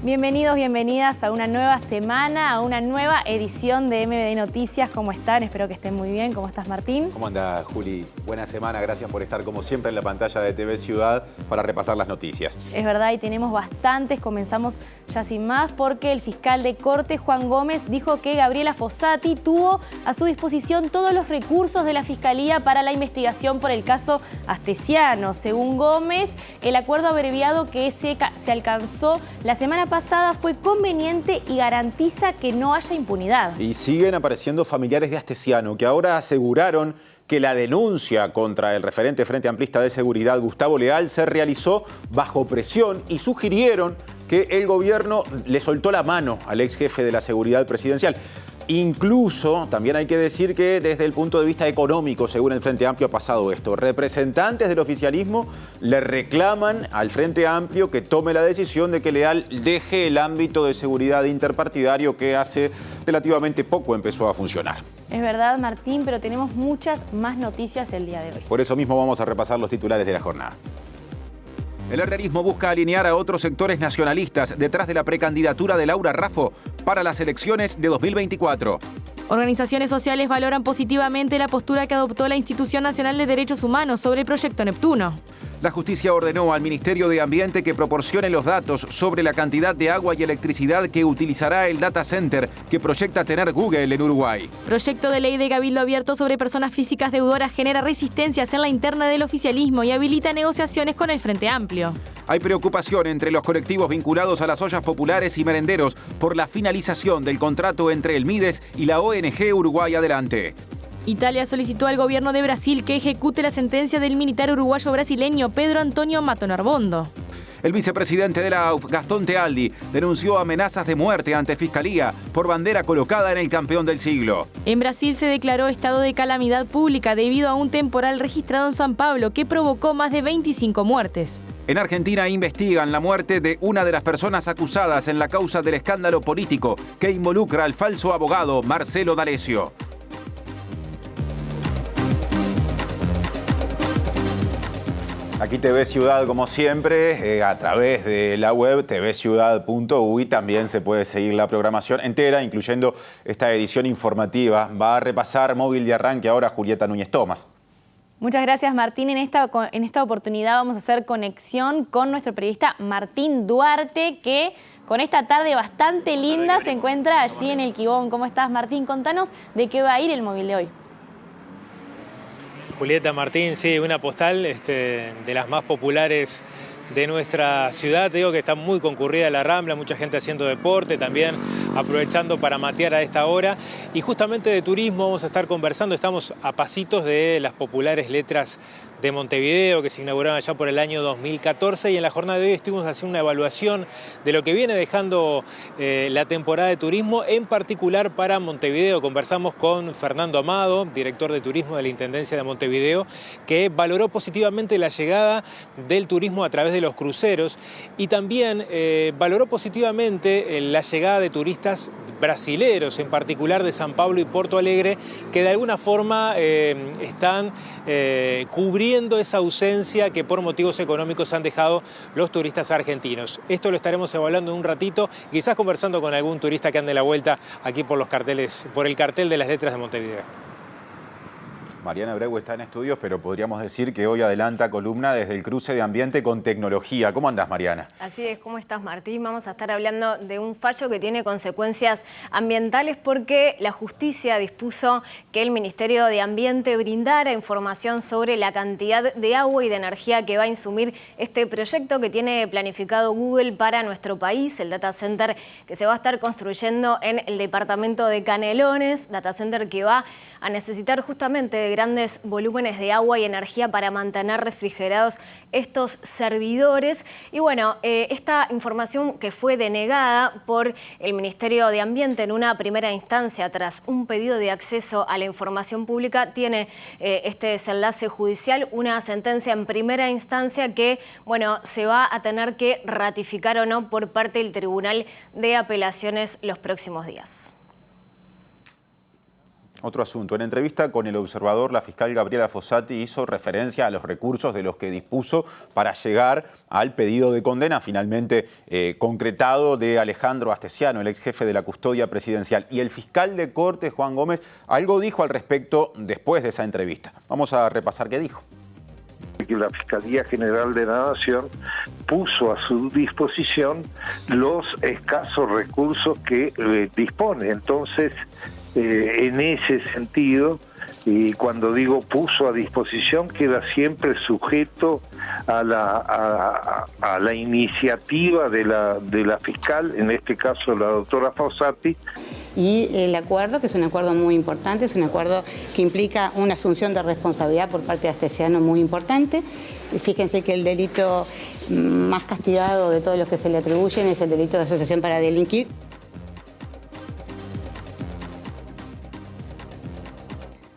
Bienvenidos, bienvenidas a una nueva semana, a una nueva edición de MBD Noticias. ¿Cómo están? Espero que estén muy bien. ¿Cómo estás, Martín? ¿Cómo anda, Juli? Buena semana, gracias por estar como siempre en la pantalla de TV Ciudad para repasar las noticias. Es verdad, y tenemos bastantes. Comenzamos ya sin más porque el fiscal de Corte, Juan Gómez, dijo que Gabriela Fossati tuvo a su disposición todos los recursos de la Fiscalía para la investigación por el caso Astesiano. Según Gómez, el acuerdo abreviado que se alcanzó la semana pasada fue conveniente y garantiza que no haya impunidad. Y siguen apareciendo familiares de Astesiano que ahora aseguraron que la denuncia contra el referente Frente Amplista de Seguridad, Gustavo Leal, se realizó bajo presión y sugirieron que el gobierno le soltó la mano al ex jefe de la seguridad presidencial. Incluso, también hay que decir que desde el punto de vista económico, según el Frente Amplio, ha pasado esto. Representantes del oficialismo le reclaman al Frente Amplio que tome la decisión de que Leal deje el ámbito de seguridad interpartidario que hace relativamente poco empezó a funcionar. Es verdad, Martín, pero tenemos muchas más noticias el día de hoy. Por eso mismo vamos a repasar los titulares de la jornada. El herrerismo busca alinear a otros sectores nacionalistas detrás de la precandidatura de Laura Raffo para las elecciones de 2024. Organizaciones sociales valoran positivamente la postura que adoptó la Institución Nacional de Derechos Humanos sobre el proyecto Neptuno. La justicia ordenó al Ministerio de Ambiente que proporcione los datos sobre la cantidad de agua y electricidad que utilizará el data center que proyecta tener Google en Uruguay. Proyecto de ley de Cabildo Abierto sobre personas físicas deudoras genera resistencias en la interna del oficialismo y habilita negociaciones con el Frente Amplio. Hay preocupación entre los colectivos vinculados a las ollas populares y merenderos por la finalización del contrato entre el Mides y la ONG Uruguay Adelante. Italia solicitó al gobierno de Brasil que ejecute la sentencia del militar uruguayo brasileño Pedro Antonio Mato Narbondo. El vicepresidente de la AUF, Gastón Tealdi, denunció amenazas de muerte ante Fiscalía por bandera colocada en el campeón del siglo. En Brasil se declaró estado de calamidad pública debido a un temporal registrado en San Pablo que provocó más de 25 muertes. En Argentina investigan la muerte de una de las personas acusadas en la causa del escándalo político que involucra al falso abogado Marcelo D'Alessio. Aquí TV Ciudad, como siempre, a través de la web tvciudad.uy también se puede seguir la programación entera, incluyendo esta edición informativa. Va a repasar Móvil de Arranque ahora Julieta Núñez Tomás. Muchas gracias, Martín. En esta oportunidad vamos a hacer conexión con nuestro periodista Martín Duarte, que con esta tarde bastante linda se encuentra allí en el Quibón. ¿Cómo estás, Martín? Contanos de qué va a ir el móvil de hoy. Julieta, Martín, sí, una postal de las más populares de nuestra ciudad. Te digo que está muy concurrida la Rambla, mucha gente haciendo deporte, también aprovechando para matear a esta hora. Y justamente de turismo vamos a estar conversando, estamos a pasitos de las populares letras de Montevideo que se inauguraron allá por el año 2014 y en la jornada de hoy estuvimos haciendo una evaluación de lo que viene dejando la temporada de turismo, en particular para Montevideo. Conversamos con Fernando Amado, director de turismo de la Intendencia de Montevideo, que valoró positivamente la llegada del turismo a través de los cruceros y también valoró positivamente la llegada de turistas brasileros, en particular de San Pablo y Porto Alegre, que de alguna forma están cubriendo esa ausencia que por motivos económicos han dejado los turistas argentinos. Esto lo estaremos evaluando en un ratito, quizás conversando con algún turista que ande la vuelta aquí por los carteles, por el cartel de las letras de Montevideo. Mariana Abreu está en estudios, pero podríamos decir que hoy adelanta columna desde el cruce de ambiente con tecnología. ¿Cómo andás, Mariana? Así es, ¿cómo estás, Martín? Vamos a estar hablando de un fallo que tiene consecuencias ambientales porque la justicia dispuso que el Ministerio de Ambiente brindara información sobre la cantidad de agua y de energía que va a insumir este proyecto que tiene planificado Google para nuestro país, el data center que se va a estar construyendo en el departamento de Canelones, data center que va a necesitar justamente de grandes volúmenes de agua y energía para mantener refrigerados estos servidores. Y bueno, esta información que fue denegada por el Ministerio de Ambiente en una primera instancia tras un pedido de acceso a la información pública tiene este desenlace judicial, una sentencia en primera instancia que, bueno, se va a tener que ratificar o no por parte del Tribunal de Apelaciones los próximos días. Otro asunto. En entrevista con El Observador, la fiscal Gabriela Fossati hizo referencia a los recursos de los que dispuso para llegar al pedido de condena finalmente concretado de Alejandro Astesiano, el ex jefe de la custodia presidencial. Y el fiscal de Corte, Juan Gómez, algo dijo al respecto después de esa entrevista. Vamos a repasar qué dijo. Que la Fiscalía General de la Nación puso a su disposición los escasos recursos que dispone. Entonces, en ese sentido, y cuando digo puso a disposición, queda siempre sujeto a la iniciativa de la fiscal, en este caso la doctora Fossati. Y el acuerdo, que es un acuerdo muy importante, es un acuerdo que implica una asunción de responsabilidad por parte de Astesiano muy importante. Y fíjense que el delito más castigado de todos los que se le atribuyen es el delito de asociación para delinquir.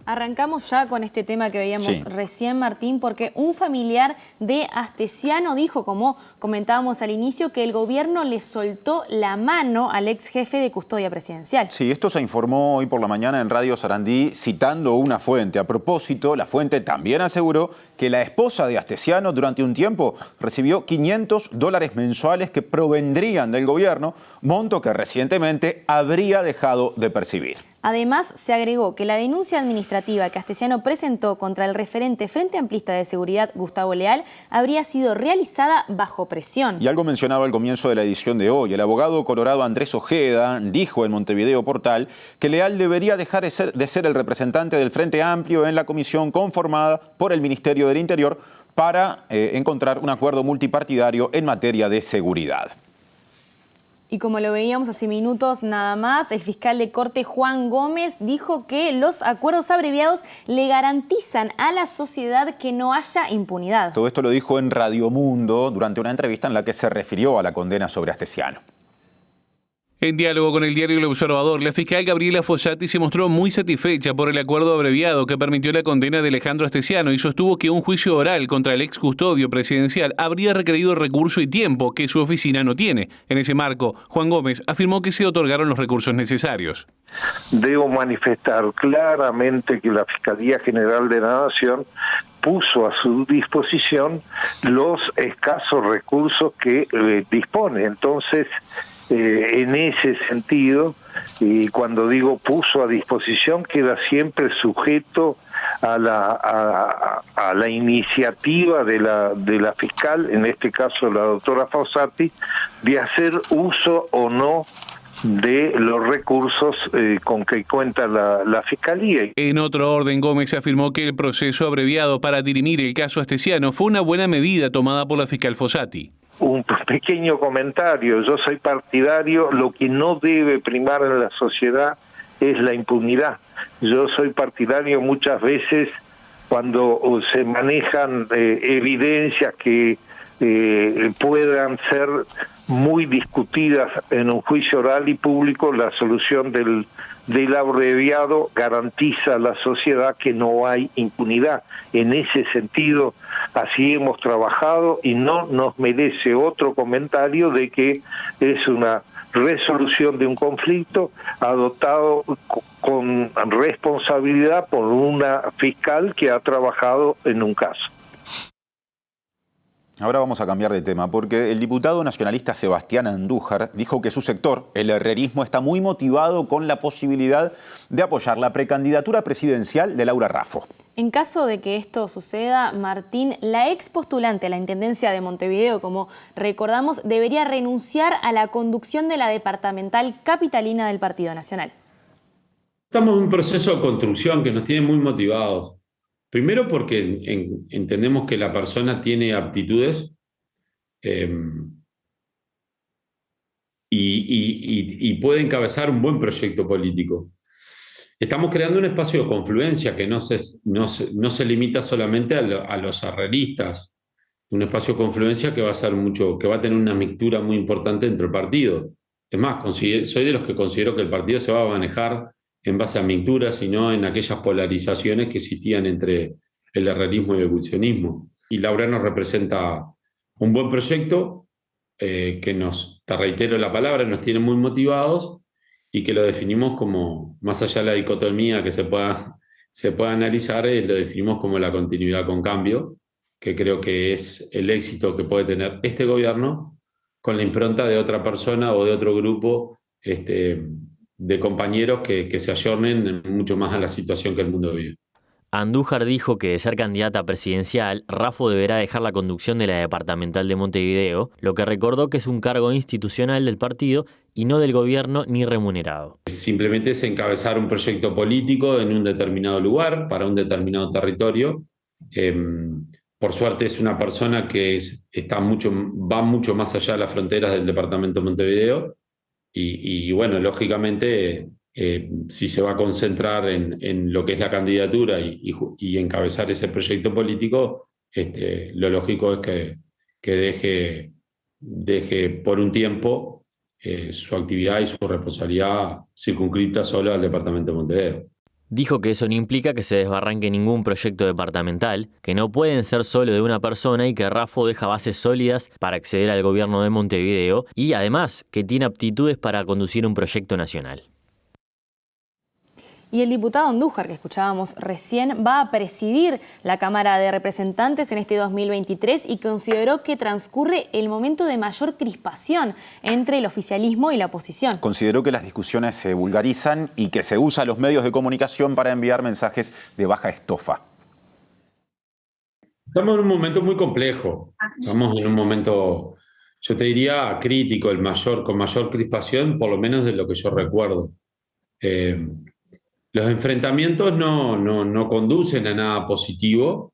Arrancamos ya con este tema que veíamos recién, Martín, porque un familiar de Astesiano dijo, como comentábamos al inicio, que el gobierno le soltó la mano al ex jefe de custodia presidencial. Sí, esto se informó hoy por la mañana en Radio Sarandí citando una fuente. A propósito, la fuente también aseguró que la esposa de Astesiano durante un tiempo recibió $500 mensuales que provendrían del gobierno, monto que recientemente habría dejado de percibir. Además, se agregó que la denuncia administrativa que Astesiano presentó contra el referente Frente Amplista de Seguridad, Gustavo Leal, habría sido realizada bajo presión. Y algo mencionaba al comienzo de la edición de hoy. El abogado colorado Andrés Ojeda dijo en Montevideo Portal que Leal debería dejar de ser el representante del Frente Amplio en la comisión conformada por el Ministerio del Interior para encontrar un acuerdo multipartidario en materia de seguridad. Y como lo veíamos hace minutos nada más, el fiscal de Corte Juan Gómez dijo que los acuerdos abreviados le garantizan a la sociedad que no haya impunidad. Todo esto lo dijo en Radio Mundo durante una entrevista en la que se refirió a la condena sobre Astesiano. En diálogo con el diario El Observador, la fiscal Gabriela Fossati se mostró muy satisfecha por el acuerdo abreviado que permitió la condena de Alejandro Astesiano y sostuvo que un juicio oral contra el ex custodio presidencial habría requerido recurso y tiempo que su oficina no tiene. En ese marco, Juan Gómez afirmó que se otorgaron los recursos necesarios. Debo manifestar claramente que la Fiscalía General de la Nación puso a su disposición los escasos recursos que dispone. Entonces, en ese sentido, y cuando digo puso a disposición, queda siempre sujeto a la iniciativa de la fiscal, en este caso la doctora Fossati, de hacer uso o no de los recursos con que cuenta la Fiscalía. En otro orden, Gómez afirmó que el proceso abreviado para dirimir el caso Astesiano fue una buena medida tomada por la fiscal Fossati. Un pequeño comentario, yo soy partidario, lo que no debe primar en la sociedad es la impunidad. Yo soy partidario muchas veces cuando se manejan evidencias que puedan ser muy discutidas en un juicio oral y público, la solución del abreviado garantiza a la sociedad que no hay impunidad. En ese sentido, así hemos trabajado y no nos merece otro comentario de que es una resolución de un conflicto adoptado con responsabilidad por una fiscal que ha trabajado en un caso. Ahora vamos a cambiar de tema, porque el diputado nacionalista Sebastián Andújar dijo que su sector, el herrerismo, está muy motivado con la posibilidad de apoyar la precandidatura presidencial de Laura Raffo. En caso de que esto suceda, Martín, la ex postulante a la Intendencia de Montevideo, como recordamos, debería renunciar a la conducción de la departamental capitalina del Partido Nacional. Estamos en un proceso de construcción que nos tiene muy motivados. Primero porque entendemos que la persona tiene aptitudes y puede encabezar un buen proyecto político. Estamos creando un espacio de confluencia que no se limita solamente a los herreristas, un espacio de confluencia que va a tener una mixtura muy importante dentro del partido. Es más, soy de los que considero que el partido se va a manejar en base a mixturas y no en aquellas polarizaciones que existían entre el herrerismo y el buchonismo. Y Laura nos representa un buen proyecto que te reitero la palabra, nos tiene muy motivados y que lo definimos como, más allá de la dicotomía que se pueda analizar, lo definimos como la continuidad con cambio, que creo que es el éxito que puede tener este gobierno con la impronta de otra persona o de otro grupo de compañeros que se ayornen mucho más a la situación que el mundo vive. Andújar dijo que de ser candidata presidencial, Raffo deberá dejar la conducción de la departamental de Montevideo, lo que recordó que es un cargo institucional del partido y no del gobierno ni remunerado. Simplemente es encabezar un proyecto político en un determinado lugar, para un determinado territorio. Por suerte es una persona que va mucho más allá de las fronteras del departamento de Montevideo y bueno, lógicamente si se va a concentrar en lo que es la candidatura y encabezar ese proyecto político, lo lógico es que deje por un tiempo su actividad y su responsabilidad circunscrita solo al departamento de Montevideo. Dijo que eso no implica que se desbarranque ningún proyecto departamental, que no pueden ser solo de una persona y que Raffo deja bases sólidas para acceder al gobierno de Montevideo y además que tiene aptitudes para conducir un proyecto nacional. Y el diputado Andújar, que escuchábamos recién, va a presidir la Cámara de Representantes en este 2023 y consideró que transcurre el momento de mayor crispación entre el oficialismo y la oposición. Consideró que las discusiones se vulgarizan y que se usan los medios de comunicación para enviar mensajes de baja estofa. Estamos en un momento muy complejo. Estamos en un momento, yo te diría, crítico, con mayor crispación, por lo menos de lo que yo recuerdo. Los enfrentamientos no conducen a nada positivo,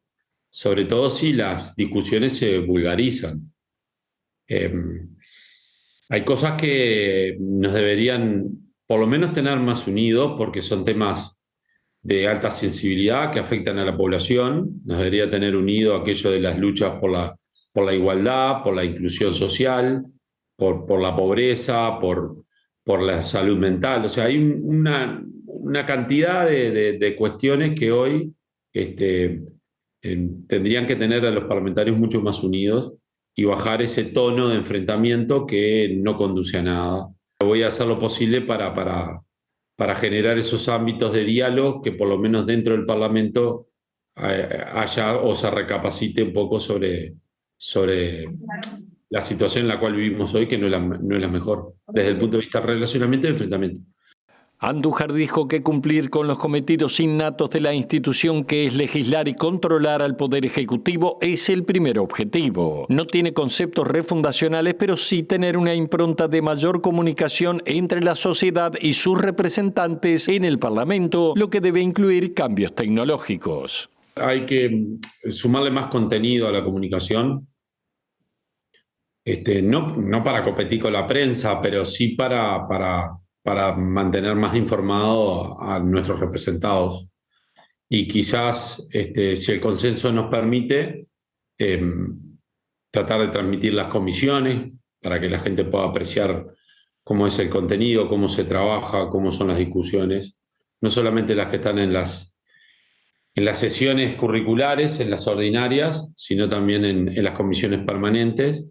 sobre todo si las discusiones se vulgarizan. Hay cosas que nos deberían, por lo menos, tener más unidos, porque son temas de alta sensibilidad que afectan a la población. Nos debería tener unido aquello de las luchas por la igualdad, por la inclusión social, por la pobreza, por la salud mental. O sea, hay una cantidad de cuestiones que hoy tendrían que tener a los parlamentarios mucho más unidos y bajar ese tono de enfrentamiento que no conduce a nada. Voy a hacer lo posible para generar esos ámbitos de diálogo que por lo menos dentro del Parlamento haya o se recapacite un poco sobre la situación en la cual vivimos hoy, que no es la mejor desde el punto de vista del relacionamiento y enfrentamiento. Andújar dijo que cumplir con los cometidos innatos de la institución, que es legislar y controlar al Poder Ejecutivo, es el primer objetivo. No tiene conceptos refundacionales, pero sí tener una impronta de mayor comunicación entre la sociedad y sus representantes en el Parlamento, lo que debe incluir cambios tecnológicos. Hay que sumarle más contenido a la comunicación, no para competir con la prensa, pero sí para mantener más informado a nuestros representados. Y quizás, si el consenso nos permite, tratar de transmitir las comisiones para que la gente pueda apreciar cómo es el contenido, cómo se trabaja, cómo son las discusiones, no solamente las que están en las sesiones curriculares, en las ordinarias, sino también en las comisiones permanentes.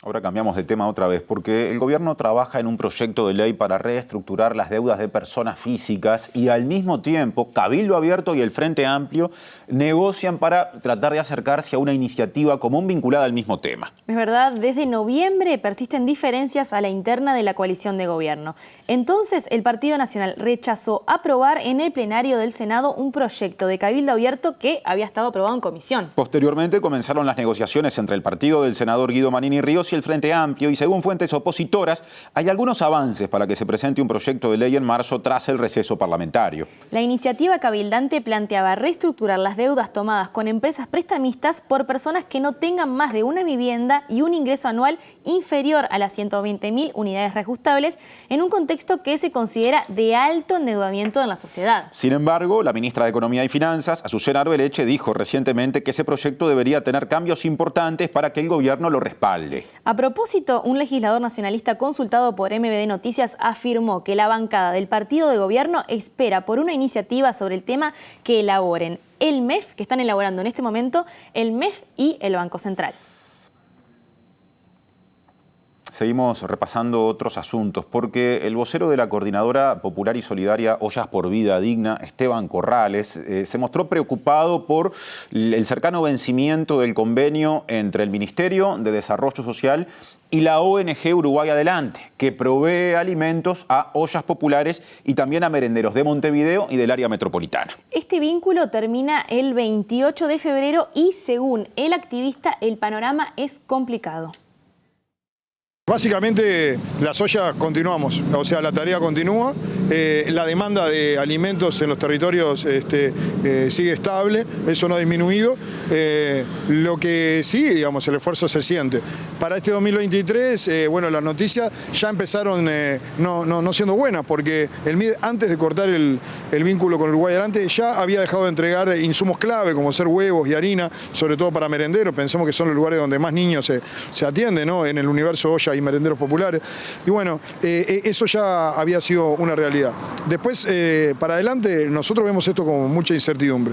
Ahora cambiamos de tema otra vez, porque el gobierno trabaja en un proyecto de ley para reestructurar las deudas de personas físicas y al mismo tiempo Cabildo Abierto y el Frente Amplio negocian para tratar de acercarse a una iniciativa común vinculada al mismo tema. Es verdad, desde noviembre persisten diferencias a la interna de la coalición de gobierno. Entonces, el Partido Nacional rechazó aprobar en el plenario del Senado un proyecto de Cabildo Abierto que había estado aprobado en comisión. Posteriormente comenzaron las negociaciones entre el partido del senador Guido Manini Ríos y el Frente Amplio, y según fuentes opositoras, hay algunos avances para que se presente un proyecto de ley en marzo tras el receso parlamentario. La iniciativa cabildante planteaba reestructurar las deudas tomadas con empresas prestamistas por personas que no tengan más de una vivienda y un ingreso anual inferior a las 120.000 unidades reajustables, en un contexto que se considera de alto endeudamiento en la sociedad. Sin embargo, la ministra de Economía y Finanzas, Azucena Arbeleche, dijo recientemente que ese proyecto debería tener cambios importantes para que el gobierno lo respalde. A propósito, un legislador nacionalista consultado por MBD Noticias afirmó que la bancada del partido de gobierno espera por una iniciativa sobre el tema que elaboren el MEF, que están elaborando en este momento, el MEF y el Banco Central. Seguimos repasando otros asuntos, porque el vocero de la Coordinadora Popular y Solidaria Ollas por Vida Digna, Esteban Corrales, se mostró preocupado por el cercano vencimiento del convenio entre el Ministerio de Desarrollo Social y la ONG Uruguay Adelante, que provee alimentos a ollas populares y también a merenderos de Montevideo y del área metropolitana. Este vínculo termina el 28 de febrero y, según el activista, el panorama es complicado. Básicamente las ollas continuamos, o sea, la tarea continúa, la demanda de alimentos en los territorios sigue estable, eso no ha disminuido, lo que sí, digamos, el esfuerzo se siente. Para este 2023, bueno, las noticias ya empezaron no siendo buenas, porque el MIDE, antes de cortar el vínculo con Uruguay Adelante, ya había dejado de entregar insumos clave, como ser huevos y harina, sobre todo para merenderos. Pensemos que son los lugares donde más niños se atienden, ¿no?, en el universo olla y merenderos populares. Y bueno, eso ya había sido una realidad. Después, para adelante, nosotros vemos esto con mucha incertidumbre.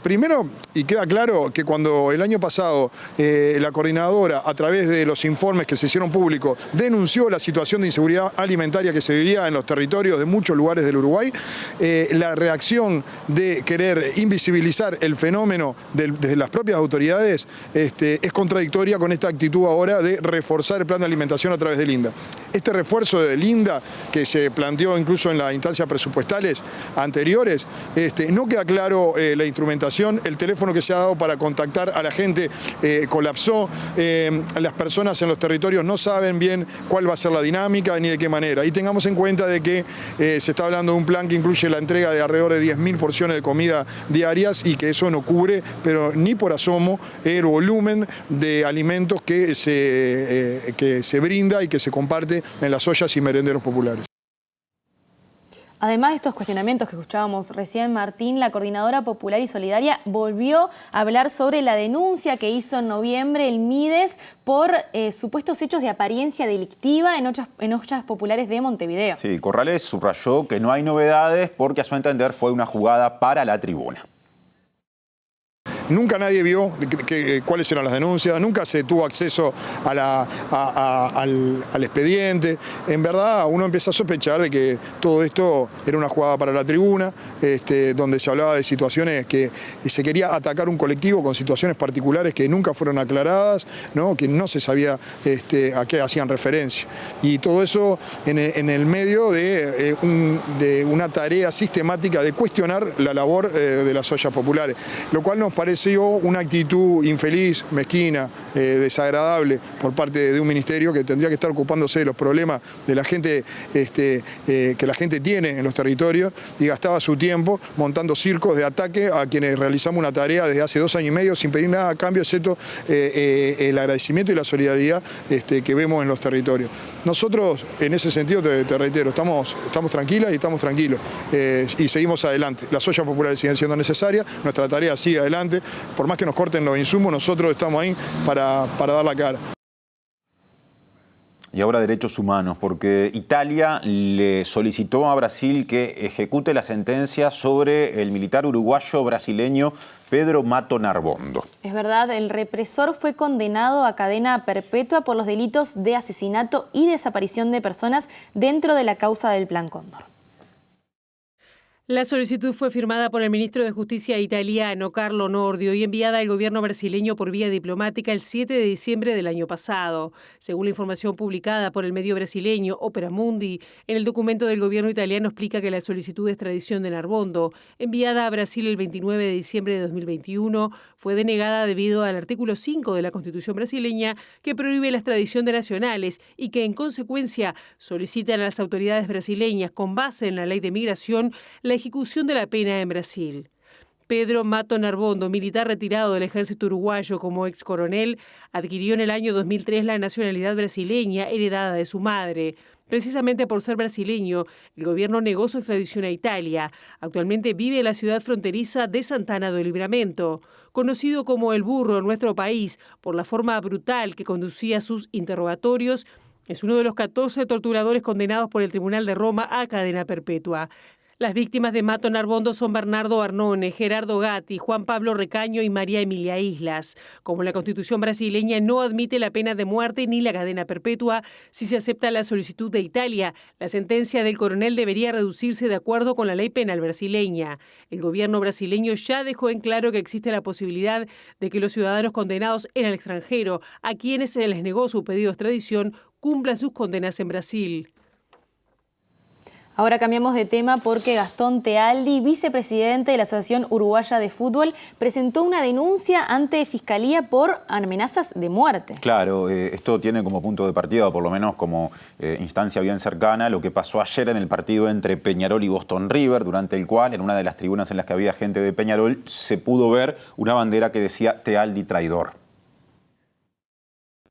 Primero, y queda claro que cuando el año pasado la coordinadora, a través de los informes que se hicieron públicos, denunció la situación de inseguridad alimentaria que se vivía en los territorios de muchos lugares del Uruguay, la reacción de querer invisibilizar el fenómeno desde las propias autoridades es contradictoria con esta actitud ahora de reforzar el plan de alimentación a través del INDA. Este refuerzo del INDA, que se planteó incluso en las instancias presupuestales anteriores, no queda claro la instrumentación, el teléfono que se ha dado para contactar a la gente colapsó, las personas en los territorios no saben bien cuál va a ser la dinámica ni de qué manera. Y tengamos en cuenta de que se está hablando de un plan que incluye la entrega de alrededor de 10.000 porciones de comida diarias y que eso no cubre, pero ni por asomo, el volumen de alimentos que se brinda y que se comparte en las ollas y merenderos populares. Además de estos cuestionamientos que escuchábamos recién, Martín, la Coordinadora Popular y Solidaria volvió a hablar sobre la denuncia que hizo en noviembre el MIDES por supuestos hechos de apariencia delictiva en ollas populares de Montevideo. Sí, Corrales subrayó que no hay novedades porque, a su entender, fue una jugada para la tribuna. Nunca nadie vio cuáles eran las denuncias, nunca se tuvo acceso al expediente. En verdad, uno empieza a sospechar de que todo esto era una jugada para la tribuna, donde se hablaba de situaciones que se quería atacar un colectivo con situaciones particulares que nunca fueron aclaradas, ¿no?, que no se sabía a qué hacían referencia. Y todo eso en el medio de una tarea sistemática de cuestionar la labor de las ollas populares, lo cual nos pareció una actitud infeliz, mezquina, desagradable por parte de un ministerio que tendría que estar ocupándose de los problemas de la gente que la gente tiene en los territorios, y gastaba su tiempo montando circos de ataque a quienes realizamos una tarea desde hace 2 años y medio sin pedir nada a cambio, excepto el agradecimiento y la solidaridad que vemos en los territorios. Nosotros, en ese sentido, te reitero, estamos tranquilas y estamos tranquilos y seguimos adelante. Las ollas populares siguen siendo necesarias, nuestra tarea sigue adelante. Por más que nos corten los insumos, nosotros estamos ahí para dar la cara. Y ahora derechos humanos, porque Italia le solicitó a Brasil que ejecute la sentencia sobre el militar uruguayo brasileño Pedro Mato Narbondo. Es verdad, el represor fue condenado a cadena perpetua por los delitos de asesinato y desaparición de personas dentro de la causa del Plan Cóndor. La solicitud fue firmada por el ministro de Justicia italiano, Carlo Nordio, y enviada al gobierno brasileño por vía diplomática el 7 de diciembre del año pasado. Según la información publicada por el medio brasileño Opera Mundi, en el documento del gobierno italiano explica que la solicitud de extradición de Narbondo, enviada a Brasil el 29 de diciembre de 2021, fue denegada debido al artículo 5 de la Constitución brasileña, que prohíbe la extradición de nacionales y que, en consecuencia, solicitan a las autoridades brasileñas, con base en la ley de migración, la ejecución de la pena en Brasil. Pedro Mato Narbondo, militar retirado del ejército uruguayo como ex coronel, adquirió en el año 2003 la nacionalidad brasileña heredada de su madre. Precisamente por ser brasileño, el gobierno negó su extradición a Italia. Actualmente vive en la ciudad fronteriza de Santana do Livramento. Conocido como el burro en nuestro país por la forma brutal que conducía sus interrogatorios, es uno de los 14 torturadores condenados por el Tribunal de Roma a cadena perpetua. Las víctimas de Mato Narbondo son Bernardo Arnone, Gerardo Gatti, Juan Pablo Recaño y María Emilia Islas. Como la Constitución brasileña no admite la pena de muerte ni la cadena perpetua, si se acepta la solicitud de Italia, la sentencia del coronel debería reducirse de acuerdo con la ley penal brasileña. El gobierno brasileño ya dejó en claro que existe la posibilidad de que los ciudadanos condenados en el extranjero, a quienes se les negó su pedido de extradición, cumplan sus condenas en Brasil. Ahora cambiamos de tema porque Gastón Tealdi, vicepresidente de la Asociación Uruguaya de Fútbol, presentó una denuncia ante Fiscalía por amenazas de muerte. Claro, esto tiene como punto de partida, o por lo menos como instancia bien cercana, lo que pasó ayer en el partido entre Peñarol y Boston River, durante el cual, en una de las tribunas en las que había gente de Peñarol, se pudo ver una bandera que decía Tealdi traidor.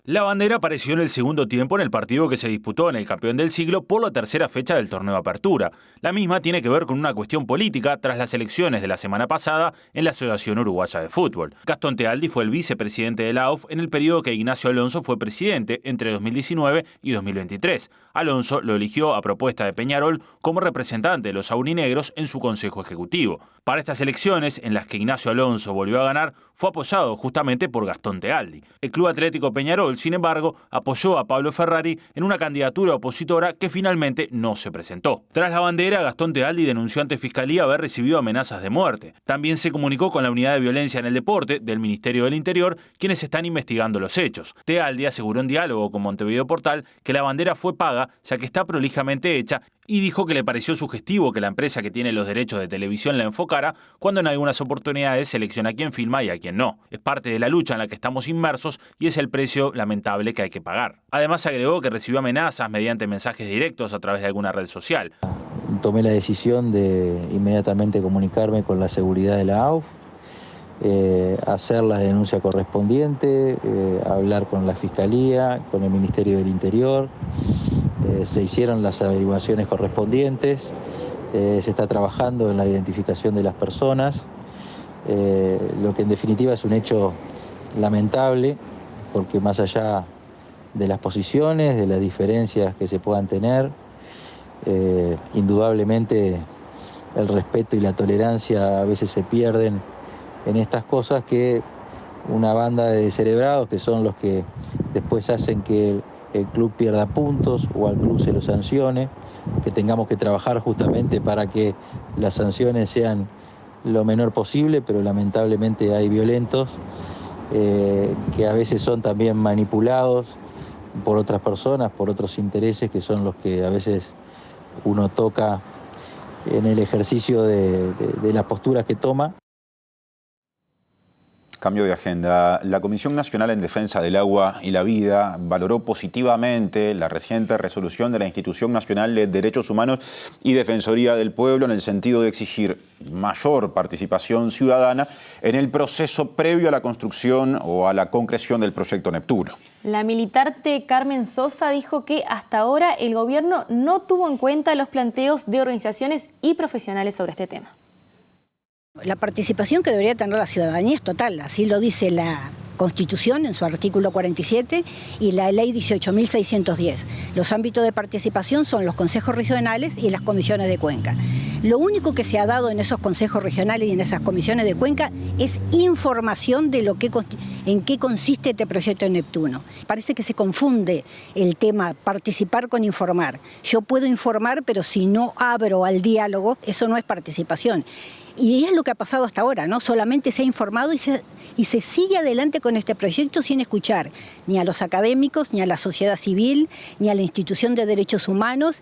La bandera apareció en el segundo tiempo en el partido que se disputó en el Campeón del Siglo por la tercera fecha del torneo Apertura. La misma tiene que ver con una cuestión política tras las elecciones de la semana pasada en la Asociación Uruguaya de Fútbol. Gastón Tealdi fue el vicepresidente de la AUF en el periodo que Ignacio Alonso fue presidente entre 2019 y 2023. Alonso lo eligió a propuesta de Peñarol como representante de los aurinegros en su consejo ejecutivo. Para estas elecciones, en las que Ignacio Alonso volvió a ganar, fue apoyado justamente por Gastón Tealdi. El Club Atlético Peñarol, sin embargo, apoyó a Pablo Ferrari en una candidatura opositora que finalmente no se presentó. Tras la bandera, Gastón Tealdi denunció ante Fiscalía haber recibido amenazas de muerte. También se comunicó con la Unidad de Violencia en el Deporte del Ministerio del Interior, quienes están investigando los hechos. Tealdi aseguró en diálogo con Montevideo Portal que la bandera fue paga, ya que está prolijamente hecha, y dijo que le pareció sugestivo que la empresa que tiene los derechos de televisión la enfocara cuando en algunas oportunidades selecciona a quién filma y a quién no. Es parte de la lucha en la que estamos inmersos y es el precio lamentable que hay que pagar. Además agregó que recibió amenazas mediante mensajes directos a través de alguna red social. Tomé la decisión de inmediatamente comunicarme con la seguridad de la AUF, hacer la denuncia correspondiente, hablar con la Fiscalía, con el Ministerio del Interior. Se hicieron las averiguaciones correspondientes, se está trabajando en la identificación de las personas, lo que en definitiva es un hecho lamentable, porque más allá de las posiciones, de las diferencias que se puedan tener, indudablemente el respeto y la tolerancia a veces se pierden en estas cosas, que una banda de descerebrados, que son los que después hacen que el club pierda puntos o al club se lo sancione, que tengamos que trabajar justamente para que las sanciones sean lo menor posible, pero lamentablemente hay violentos que a veces son también manipulados por otras personas, por otros intereses, que son los que a veces uno toca en el ejercicio de las posturas que toma. Cambio de agenda. La Comisión Nacional en Defensa del Agua y la Vida valoró positivamente la reciente resolución de la Institución Nacional de Derechos Humanos y Defensoría del Pueblo en el sentido de exigir mayor participación ciudadana en el proceso previo a la construcción o a la concreción del proyecto Neptuno. La militante Carmen Sosa dijo que hasta ahora el gobierno no tuvo en cuenta los planteos de organizaciones y profesionales sobre este tema. La participación que debería tener la ciudadanía es total, así lo dice la Constitución en su artículo 47 y la Ley 18.610. Los ámbitos de participación son los consejos regionales y las comisiones de cuenca. Lo único que se ha dado en esos consejos regionales y en esas comisiones de cuenca es información de en qué consiste este proyecto de Neptuno. Parece que se confunde el tema participar con informar. Yo puedo informar, pero si no abro al diálogo, eso no es participación. Y es lo que ha pasado hasta ahora, ¿no? Solamente se ha informado y se sigue adelante con este proyecto sin escuchar ni a los académicos, ni a la sociedad civil, ni a la institución de derechos humanos,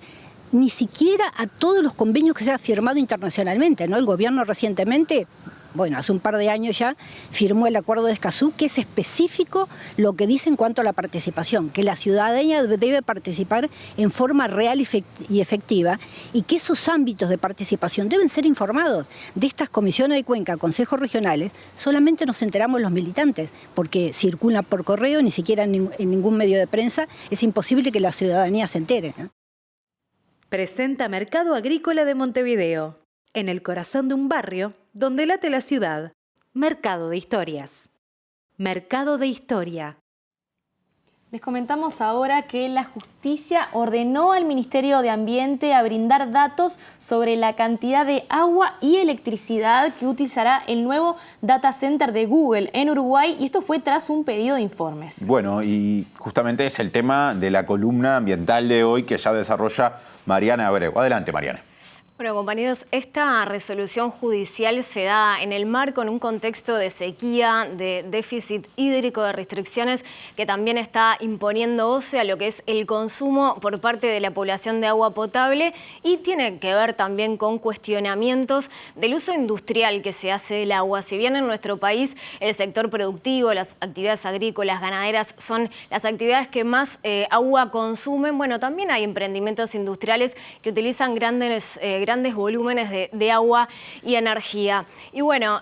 ni siquiera a todos los convenios que se han firmado internacionalmente, ¿no? El gobierno recientemente, bueno, hace un par de años ya, firmó el Acuerdo de Escazú, que es específico lo que dice en cuanto a la participación, que la ciudadanía debe participar en forma real y efectiva, y que esos ámbitos de participación deben ser informados. De estas comisiones de cuenca, consejos regionales, solamente nos enteramos los militantes, porque circulan por correo, ni siquiera en ningún medio de prensa, es imposible que la ciudadanía se entere, ¿no? Presenta Mercado Agrícola de Montevideo, en el corazón de un barrio donde late la ciudad. Mercado de Historias. Mercado de Historia. Les comentamos ahora que la justicia ordenó al Ministerio de Ambiente a brindar datos sobre la cantidad de agua y electricidad que utilizará el nuevo data center de Google en Uruguay, y esto fue tras un pedido de informes. Bueno, y justamente es el tema de la columna ambiental de hoy que ya desarrolla Mariana Abreu. Adelante, Mariana. Bueno, compañeros, esta resolución judicial se da en el marco, en un contexto de sequía, de déficit hídrico, de restricciones que también está imponiendo OCE a lo que es el consumo por parte de la población de agua potable, y tiene que ver también con cuestionamientos del uso industrial que se hace del agua. Si bien en nuestro país el sector productivo, las actividades agrícolas, ganaderas son las actividades que más agua consumen, bueno, también hay emprendimientos industriales que utilizan grandes volúmenes de agua y energía. Y bueno,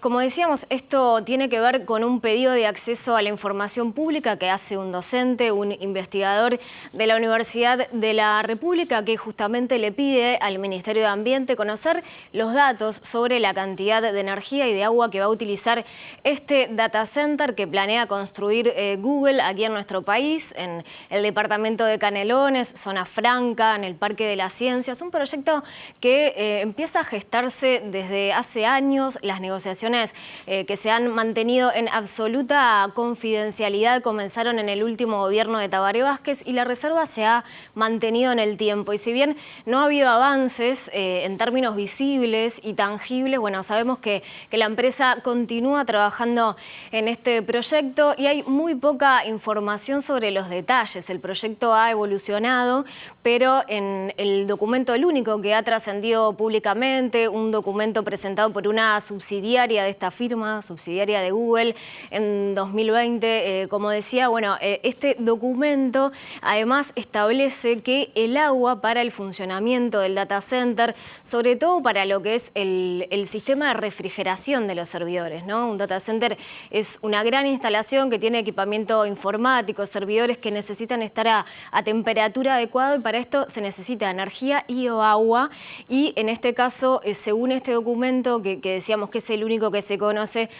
como decíamos, esto tiene que ver con un pedido de acceso a la información pública que hace un docente, un investigador de la Universidad de la República, que justamente le pide al Ministerio de Ambiente conocer los datos sobre la cantidad de energía y de agua que va a utilizar este data center que planea construir Google aquí en nuestro país, en el departamento de Canelones, zona franca, en el Parque de las Ciencias. Un proyecto que empieza a gestarse desde hace años. Las negociaciones que se han mantenido en absoluta confidencialidad comenzaron en el último gobierno de Tabaré Vázquez, y la reserva se ha mantenido en el tiempo. Y si bien no ha habido avances en términos visibles y tangibles, bueno, sabemos que la empresa continúa trabajando en este proyecto y hay muy poca información sobre los detalles. El proyecto ha evolucionado, pero en el documento, el único que ha trascendido públicamente, un documento presentado por una subsidiaria de esta firma, subsidiaria de Google, en 2020, como decía, bueno, este documento además establece que el agua para el funcionamiento del data center, sobre todo para lo que es el sistema de refrigeración de los servidores, ¿no? Un data center es una gran instalación que tiene equipamiento informático, servidores que necesitan estar a temperatura adecuada, y para esto se necesita energía y o agua. Y en este caso, según este documento, que decíamos que es el único que se conoce,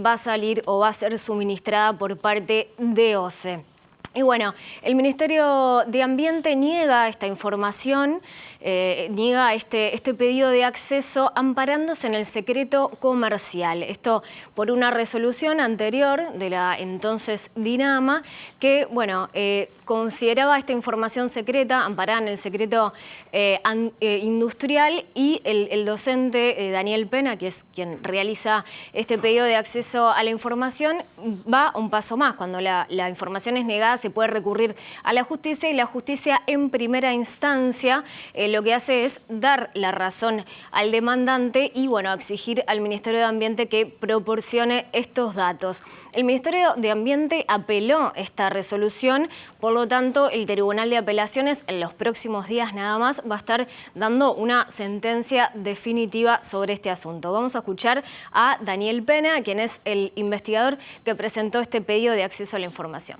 va a salir o va a ser suministrada por parte de OCE. Y bueno, el Ministerio de Ambiente niega esta información, niega este pedido de acceso amparándose en el secreto comercial. Esto por una resolución anterior de la entonces DINAMA que, bueno, consideraba esta información secreta, amparada en el secreto industrial, y el docente Daniel Pena, que es quien realiza este pedido de acceso a la información, va un paso más. Cuando la información es negada, se puede recurrir a la justicia, y la justicia en primera instancia lo que hace es dar la razón al demandante y, bueno, exigir al Ministerio de Ambiente que proporcione estos datos. El Ministerio de Ambiente apeló esta resolución, por lo tanto el Tribunal de Apelaciones en los próximos días nada más va a estar dando una sentencia definitiva sobre este asunto. Vamos a escuchar a Daniel Pena, quien es el investigador que presentó este pedido de acceso a la información.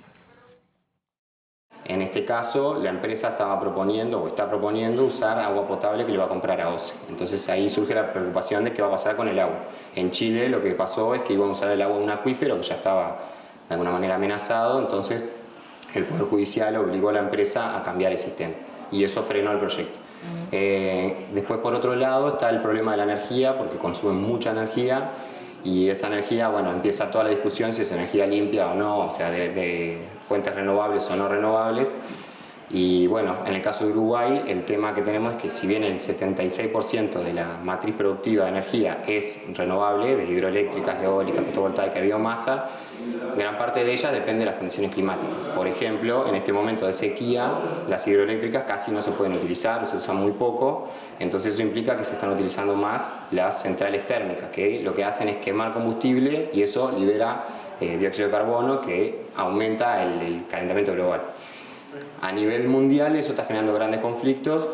En este caso, la empresa estaba proponiendo o está proponiendo usar agua potable que le va a comprar a OCE. Entonces ahí surge la preocupación de qué va a pasar con el agua. En Chile lo que pasó es que iban a usar el agua de un acuífero que ya estaba de alguna manera amenazado, entonces el Poder Judicial obligó a la empresa a cambiar el sistema y eso frenó el proyecto. Después, por otro lado, está el problema de la energía, porque consumen mucha energía. Y esa energía, bueno, empieza toda la discusión si es energía limpia o no, o sea, de fuentes renovables o no renovables. Y bueno, en el caso de Uruguay, el tema que tenemos es que si bien el 76% de la matriz productiva de energía es renovable, de hidroeléctricas, eólicas, fotovoltaica, biomasa, gran parte de ellas depende de las condiciones climáticas. Por ejemplo, en este momento de sequía, las hidroeléctricas casi no se pueden utilizar, se usan muy poco, entonces eso implica que se están utilizando más las centrales térmicas, que lo que hacen es quemar combustible y eso libera dióxido de carbono, que aumenta el calentamiento global. A nivel mundial eso está generando grandes conflictos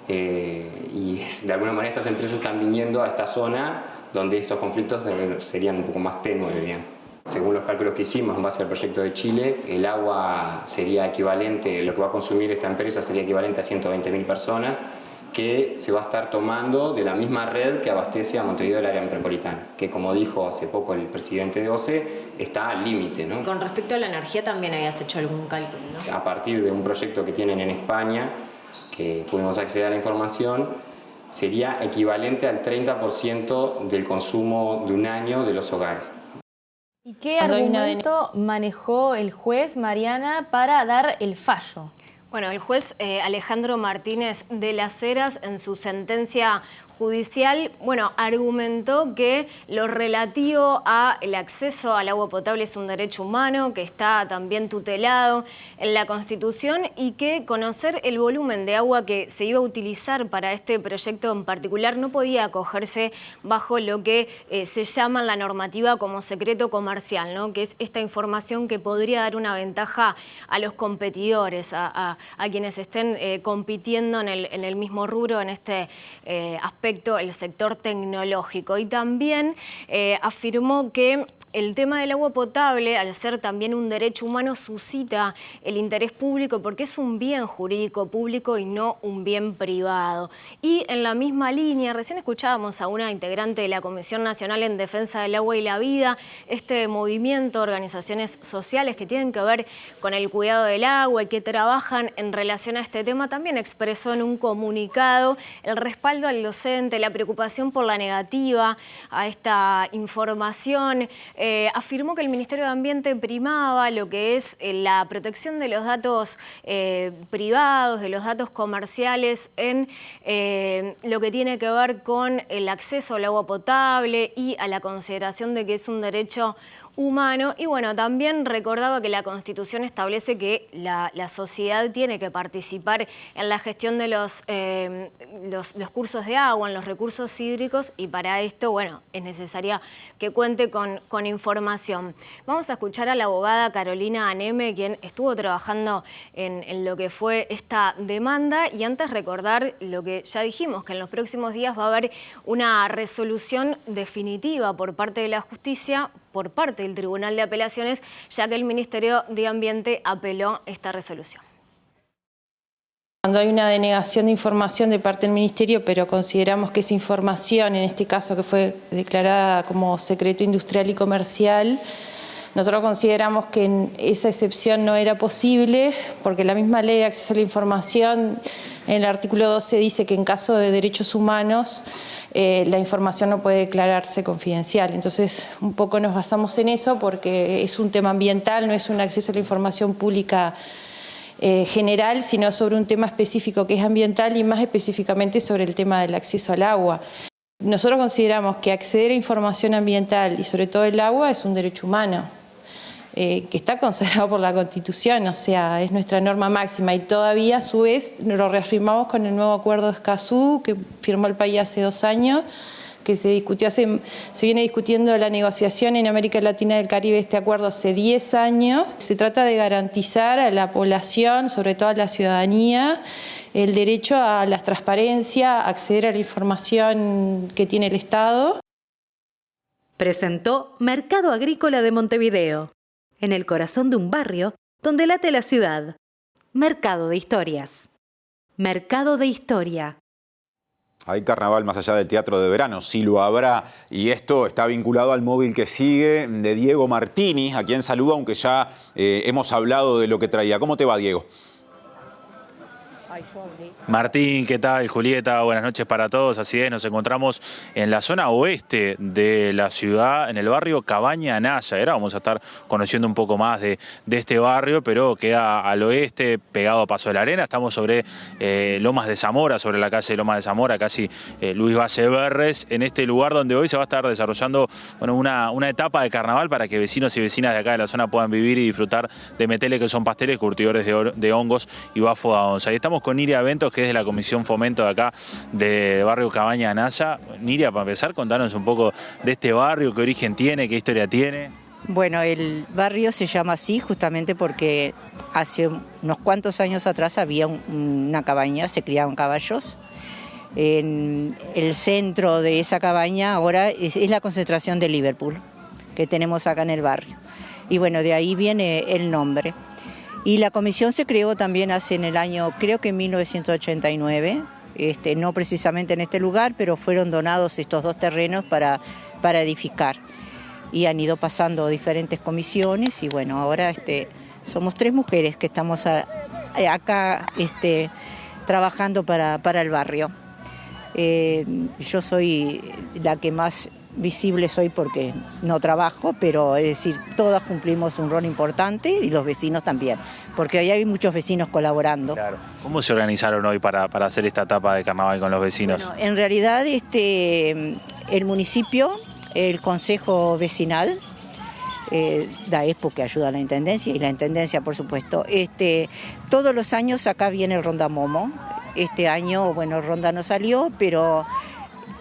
y de alguna manera estas empresas están viniendo a esta zona donde estos conflictos serían un poco más tenues, digamos. Según los cálculos que hicimos en base al proyecto de Chile, el agua sería equivalente, lo que va a consumir esta empresa sería equivalente a 120.000 personas, que se va a estar tomando de la misma red que abastece a Montevideo del área metropolitana, que como dijo hace poco el presidente de OCE, está al límite, ¿no? Con respecto a la energía también habías hecho algún cálculo, ¿no? A partir de un proyecto que tienen en España, que pudimos acceder a la información, sería equivalente al 30% del consumo de un año de los hogares. ¿Y qué argumento manejó el juez, Mariana, para dar el fallo? Bueno, el juez Alejandro Martínez de las Heras, en su sentencia judicial, argumentó que lo relativo al acceso al agua potable es un derecho humano, que está también tutelado en la Constitución y que conocer el volumen de agua que se iba a utilizar para este proyecto en particular no podía acogerse bajo lo que se llama en la normativa como secreto comercial, ¿no? Que es esta información que podría dar una ventaja a los competidores, a quienes estén compitiendo en el mismo rubro, en este aspecto, el sector tecnológico. Y también afirmó que el tema del agua potable, al ser también un derecho humano, suscita el interés público porque es un bien jurídico público y no un bien privado. Y en la misma línea, recién escuchábamos a una integrante de la Comisión Nacional en Defensa del Agua y la Vida, este movimiento, organizaciones sociales que tienen que ver con el cuidado del agua y que trabajan en relación a este tema, también expresó en un comunicado el respaldo al docente, la preocupación por la negativa a esta información. Afirmó que el Ministerio de Ambiente primaba lo que es la protección de los datos privados, de los datos comerciales en lo que tiene que ver con el acceso al agua potable y a la consideración de que es un derecho humano. Y también recordaba que la Constitución establece que la sociedad tiene que participar en la gestión de los cursos de agua, en los recursos hídricos, y para esto, es necesaria que cuente con información. Vamos a escuchar a la abogada Carolina Aneme, quien estuvo trabajando en lo que fue esta demanda, y antes recordar lo que ya dijimos, que en los próximos días va a haber una resolución definitiva por parte de la justicia, por parte del Tribunal de Apelaciones, ya que el Ministerio de Ambiente apeló esta resolución. Cuando hay una denegación de información de parte del Ministerio, pero consideramos que esa información, en este caso que fue declarada como secreto industrial y comercial, nosotros consideramos que esa excepción no era posible, porque la misma ley de acceso a la información, en el artículo 12 dice que en caso de derechos humanos la información no puede declararse confidencial. Entonces, un poco nos basamos en eso porque es un tema ambiental, no es un acceso a la información pública general, sino sobre un tema específico que es ambiental y más específicamente sobre el tema del acceso al agua. Nosotros consideramos que acceder a información ambiental y sobre todo el agua es un derecho humano, que está consagrado por la Constitución, o sea, es nuestra norma máxima, y todavía a su vez lo reafirmamos con el nuevo acuerdo de Escazú que firmó el país hace 2 años, que se viene discutiendo la negociación en América Latina y el Caribe, este acuerdo hace 10 años. Se trata de garantizar a la población, sobre todo a la ciudadanía, el derecho a la transparencia, a acceder a la información que tiene el Estado. Presentó Mercado Agrícola de Montevideo, en el corazón de un barrio donde late la ciudad. Mercado de Historias. Mercado de Historia. Hay carnaval más allá del teatro de verano, sí lo habrá, y esto está vinculado al móvil que sigue de Diego Martini, a quien saludo, aunque ya hemos hablado de lo que traía. ¿Cómo te va, Diego? Martín, ¿qué tal? Julieta, buenas noches para todos. Así es, nos encontramos en la zona oeste de la ciudad, en el barrio Cabaña Naya. Ahora vamos a estar conociendo un poco más de este barrio, pero queda al oeste, pegado a Paso de la Arena. Estamos sobre Lomas de Zamora, sobre la calle Lomas de Zamora, casi Luis Valleverres, en este lugar donde hoy se va a estar desarrollando una etapa de carnaval para que vecinos y vecinas de acá de la zona puedan vivir y disfrutar de metele, que son pasteles, curtidores de hongos y bafo de onza. Y estamos con Niria Ventos, que es de la Comisión Fomento de acá, de barrio Cabaña Naya. Niria, para empezar, contanos un poco de este barrio, qué origen tiene, qué historia tiene. Bueno, el barrio se llama así justamente porque hace unos cuantos años atrás había una cabaña, se criaban caballos. En el centro de esa cabaña ahora es la concentración de Liverpool que tenemos acá en el barrio. Y bueno, de ahí viene el nombre. Y la comisión se creó también hace en el año, creo que en 1989, no precisamente en este lugar, pero fueron donados estos 2 terrenos para edificar. Y han ido pasando diferentes comisiones y bueno, ahora somos 3 mujeres que estamos acá trabajando para el barrio. Yo soy la que más visible soy porque no trabajo, pero es decir, todas cumplimos un rol importante y los vecinos también, porque ahí hay muchos vecinos colaborando. Claro. ¿Cómo se organizaron hoy para hacer esta etapa de carnaval con los vecinos? Bueno, en realidad el municipio, el consejo vecinal, DAESPO que ayuda a la intendencia y la intendencia por supuesto, todos los años acá viene el Ronda Momo. Este año, bueno, Ronda no salió, pero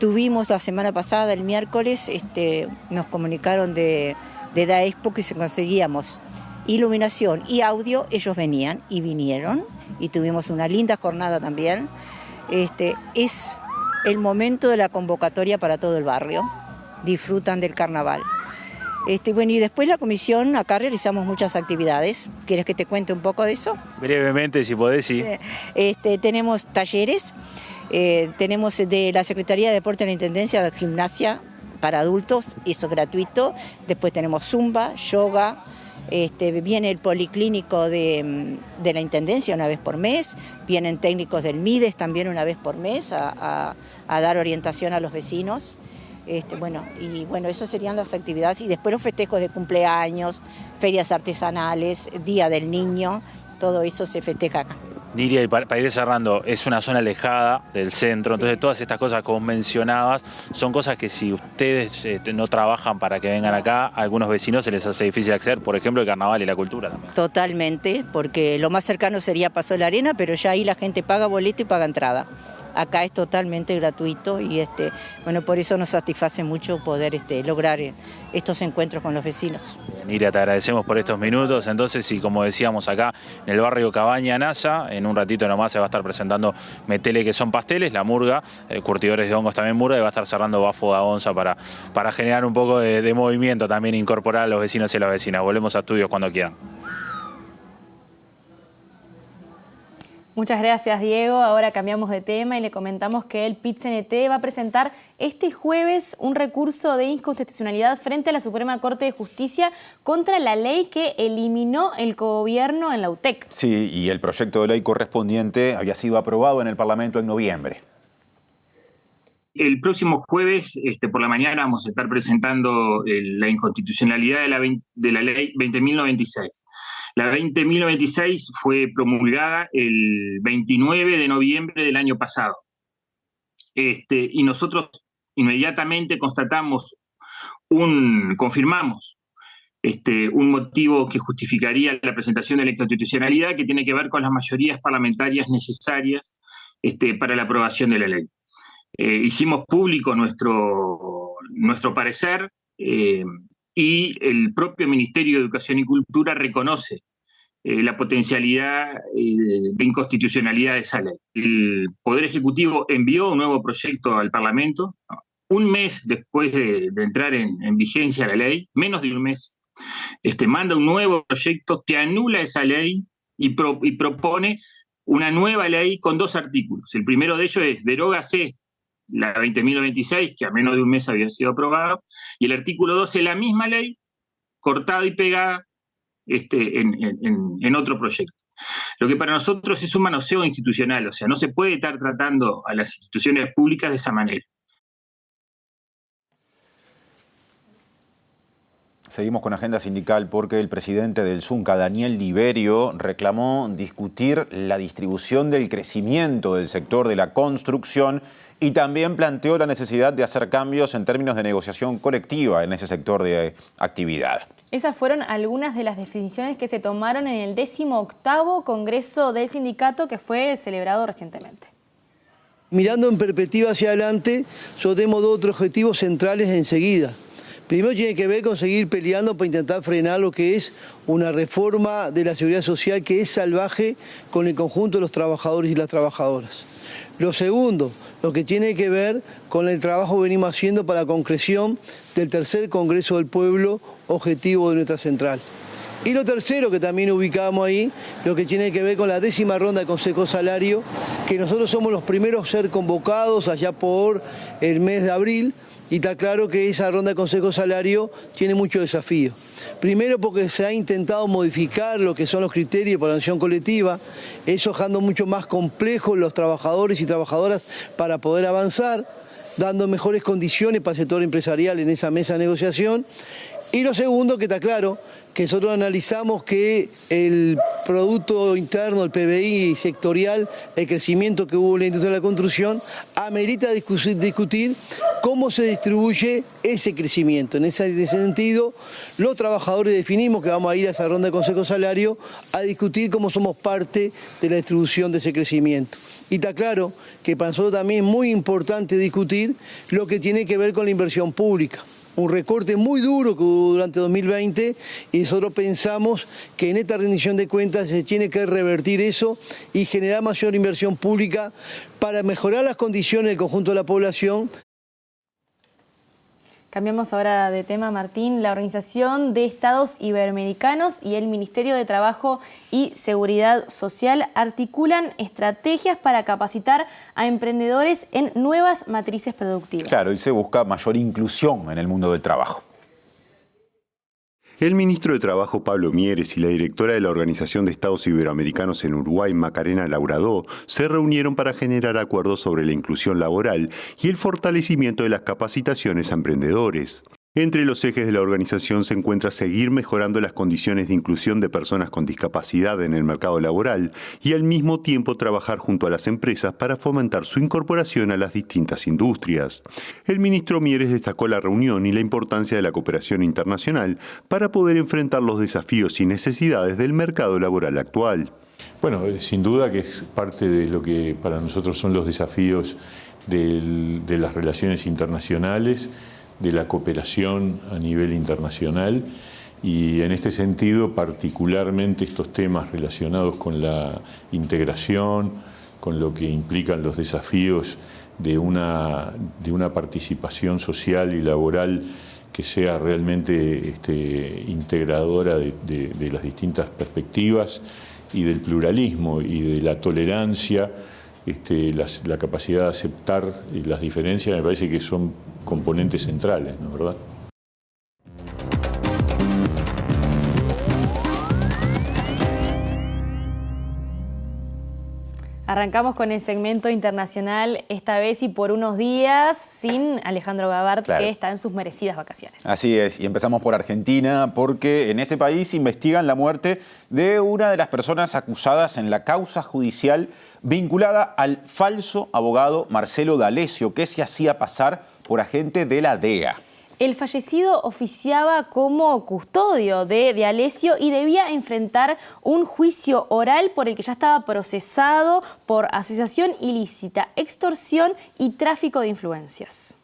tuvimos la semana pasada, el miércoles, nos comunicaron de DAESPO que si conseguíamos iluminación y audio, ellos venían y vinieron y tuvimos una linda jornada también. Es el momento de la convocatoria para todo el barrio, disfrutan del carnaval. Bueno, y después la comisión, acá realizamos muchas actividades. ¿Quieres que te cuente un poco de eso? Brevemente, si podés, sí. Tenemos talleres, tenemos de la Secretaría de Deporte de la Intendencia de gimnasia para adultos, eso gratuito. Después tenemos zumba, yoga, viene el policlínico de la Intendencia una vez por mes, vienen técnicos del MIDES también una vez por mes a dar orientación a los vecinos. Bueno, eso serían las actividades y después los festejos de cumpleaños, ferias artesanales, Día del Niño, todo eso se festeja acá. Niria, y para ir cerrando, es una zona alejada del centro, entonces todas estas cosas como mencionabas son cosas que si ustedes no trabajan para que vengan acá, a algunos vecinos se les hace difícil acceder, por ejemplo el carnaval y la cultura también. Totalmente, porque lo más cercano sería Paso de la Arena, pero ya ahí la gente paga boleto y paga entrada. Acá es totalmente gratuito y por eso nos satisface mucho poder lograr estos encuentros con los vecinos. Niria, te agradecemos por estos minutos. Entonces, y como decíamos acá en el barrio Cabaña Nasa, en un ratito nomás se va a estar presentando Metele, que son pasteles, la murga, curtidores de hongos también murga, y va a estar cerrando Bafo da Onza para generar un poco de movimiento, también incorporar a los vecinos y a las vecinas. Volvemos a estudios cuando quieran. Muchas gracias, Diego. Ahora cambiamos de tema y le comentamos que el PIT-CNT va a presentar este jueves un recurso de inconstitucionalidad frente a la Suprema Corte de Justicia contra la ley que eliminó el cogobierno en la UTEC. Sí, y el proyecto de ley correspondiente había sido aprobado en el Parlamento en noviembre. El próximo jueves, por la mañana, vamos a estar presentando la inconstitucionalidad de la ley 20.096. La 20.096 fue promulgada el 29 de noviembre del año pasado. Y nosotros inmediatamente confirmamos un motivo que justificaría la presentación de la inconstitucionalidad, que tiene que ver con las mayorías parlamentarias necesarias para la aprobación de la ley. Hicimos público nuestro parecer y el propio Ministerio de Educación y Cultura reconoce la potencialidad de inconstitucionalidad de esa ley. El Poder Ejecutivo envió un nuevo proyecto al Parlamento, un mes después de entrar en vigencia la ley, menos de un mes, manda un nuevo proyecto que anula esa ley y propone una nueva ley con 2 artículos. El primero de ellos es derógase la 20.096, que a menos de un mes había sido aprobada, y el artículo 2 es la misma ley, cortada y pegada en otro proyecto. Lo que para nosotros es un manoseo institucional, o sea, no se puede estar tratando a las instituciones públicas de esa manera. Seguimos con agenda sindical porque el presidente del Zunca, Daniel Liberio, reclamó discutir la distribución del crecimiento del sector de la construcción y también planteó la necesidad de hacer cambios en términos de negociación colectiva en ese sector de actividad. Esas fueron algunas de las definiciones que se tomaron en el 18º Congreso del Sindicato que fue celebrado recientemente. Mirando en perspectiva hacia adelante, yo tengo 2 otros objetivos centrales enseguida. Primero tiene que ver con seguir peleando para intentar frenar lo que es una reforma de la seguridad social que es salvaje con el conjunto de los trabajadores y las trabajadoras. Lo segundo, lo que tiene que ver con el trabajo que venimos haciendo para la concreción del 3er Congreso del Pueblo, objetivo de nuestra central. Y lo tercero que también ubicamos ahí, lo que tiene que ver con la 10ª ronda de Consejo Salario, que nosotros somos los primeros a ser convocados allá por el mes de abril, y está claro que esa ronda de Consejo Salario tiene muchos desafíos. Primero porque se ha intentado modificar lo que son los criterios para la acción colectiva, eso dejando mucho más complejos los trabajadores y trabajadoras para poder avanzar, dando mejores condiciones para el sector empresarial en esa mesa de negociación. Y lo segundo, que está claro, que nosotros analizamos que el Producto Interno, el PBI sectorial, el crecimiento que hubo en la industria de la construcción, amerita discutir cómo se distribuye ese crecimiento. En ese sentido, los trabajadores definimos que vamos a ir a esa ronda de Consejo Salario a discutir cómo somos parte de la distribución de ese crecimiento. Y está claro que para nosotros también es muy importante discutir lo que tiene que ver con la inversión pública. Un recorte muy duro que hubo durante 2020 y nosotros pensamos que en esta rendición de cuentas se tiene que revertir eso y generar mayor inversión pública para mejorar las condiciones del conjunto de la población. Cambiamos ahora de tema, Martín. La Organización de Estados Iberoamericanos y el Ministerio de Trabajo y Seguridad Social articulan estrategias para capacitar a emprendedores en nuevas matrices productivas. Claro, y se busca mayor inclusión en el mundo del trabajo. El ministro de Trabajo, Pablo Mieres, y la directora de la Organización de Estados Iberoamericanos en Uruguay, Macarena Lauradó, se reunieron para generar acuerdos sobre la inclusión laboral y el fortalecimiento de las capacitaciones a emprendedores. Entre los ejes de la organización se encuentra seguir mejorando las condiciones de inclusión de personas con discapacidad en el mercado laboral y al mismo tiempo trabajar junto a las empresas para fomentar su incorporación a las distintas industrias. El ministro Mieres destacó la reunión y la importancia de la cooperación internacional para poder enfrentar los desafíos y necesidades del mercado laboral actual. Bueno, sin duda que es parte de lo que para nosotros son los desafíos de las relaciones internacionales, de la cooperación a nivel internacional, y en este sentido particularmente estos temas relacionados con la integración, con lo que implican los desafíos de una participación social y laboral que sea realmente integradora de las distintas perspectivas y del pluralismo y de la tolerancia. La capacidad de aceptar las diferencias me parece que son componentes centrales, ¿no es verdad? Arrancamos con el segmento internacional, esta vez y por unos días, sin Alejandro Gabart, claro, que está en sus merecidas vacaciones. Así es, y empezamos por Argentina, porque en ese país investigan la muerte de una de las personas acusadas en la causa judicial vinculada al falso abogado Marcelo D'Alessio, que se hacía pasar por agente de la DEA. El fallecido oficiaba como custodio de D'Alessio y debía enfrentar un juicio oral por el que ya estaba procesado por asociación ilícita, extorsión y tráfico de influencias.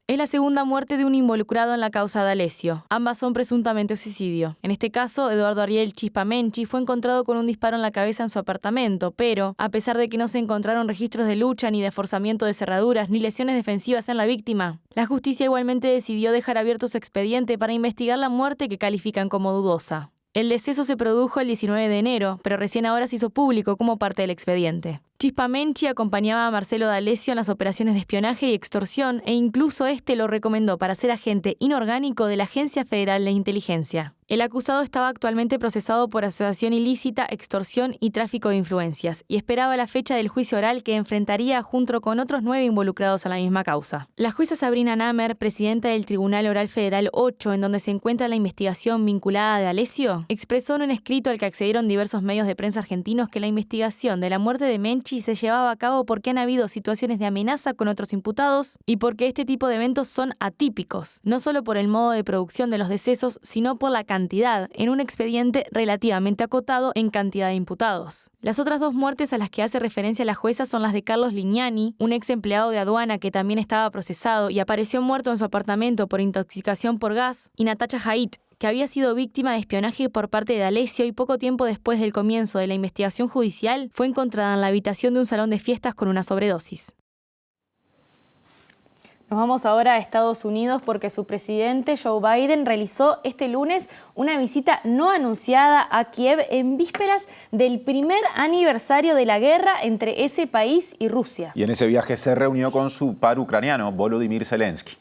Es la segunda muerte de un involucrado en la causa D'Alessio. Ambas son presuntamente homicidio. En este caso, Eduardo Ariel Chispa Menchi fue encontrado con un disparo en la cabeza en su apartamento, pero, a pesar de que no se encontraron registros de lucha, ni de forzamiento de cerraduras, ni lesiones defensivas en la víctima, la justicia igualmente decidió dejar abierto su expediente para investigar la muerte que califican como dudosa. El deceso se produjo el 19 de enero, pero recién ahora se hizo público como parte del expediente. Chispa Menchi acompañaba a Marcelo D'Alessio en las operaciones de espionaje y extorsión e incluso lo recomendó para ser agente inorgánico de la Agencia Federal de Inteligencia. El acusado estaba actualmente procesado por asociación ilícita, extorsión y tráfico de influencias y esperaba la fecha del juicio oral que enfrentaría junto con otros 9 involucrados en la misma causa. La jueza Sabrina Namer, presidenta del Tribunal Oral Federal 8, en donde se encuentra la investigación vinculada a D'Alessio, expresó en un escrito al que accedieron diversos medios de prensa argentinos que la investigación de la muerte de Menchi se llevaba a cabo porque han habido situaciones de amenaza con otros imputados y porque este tipo de eventos son atípicos, no solo por el modo de producción de los decesos, sino por la cantidad, en un expediente relativamente acotado en cantidad de imputados. Las otras 2 muertes a las que hace referencia la jueza son las de Carlos Lignani, un ex empleado de aduana que también estaba procesado y apareció muerto en su apartamento por intoxicación por gas, y Natacha Haidt, que había sido víctima de espionaje por parte de D'Alessio y poco tiempo después del comienzo de la investigación judicial fue encontrada en la habitación de un salón de fiestas con una sobredosis. Nos vamos ahora a Estados Unidos porque su presidente Joe Biden realizó este lunes una visita no anunciada a Kiev en vísperas del primer aniversario de la guerra entre ese país y Rusia. Y en ese viaje se reunió con su par ucraniano, Volodymyr Zelensky.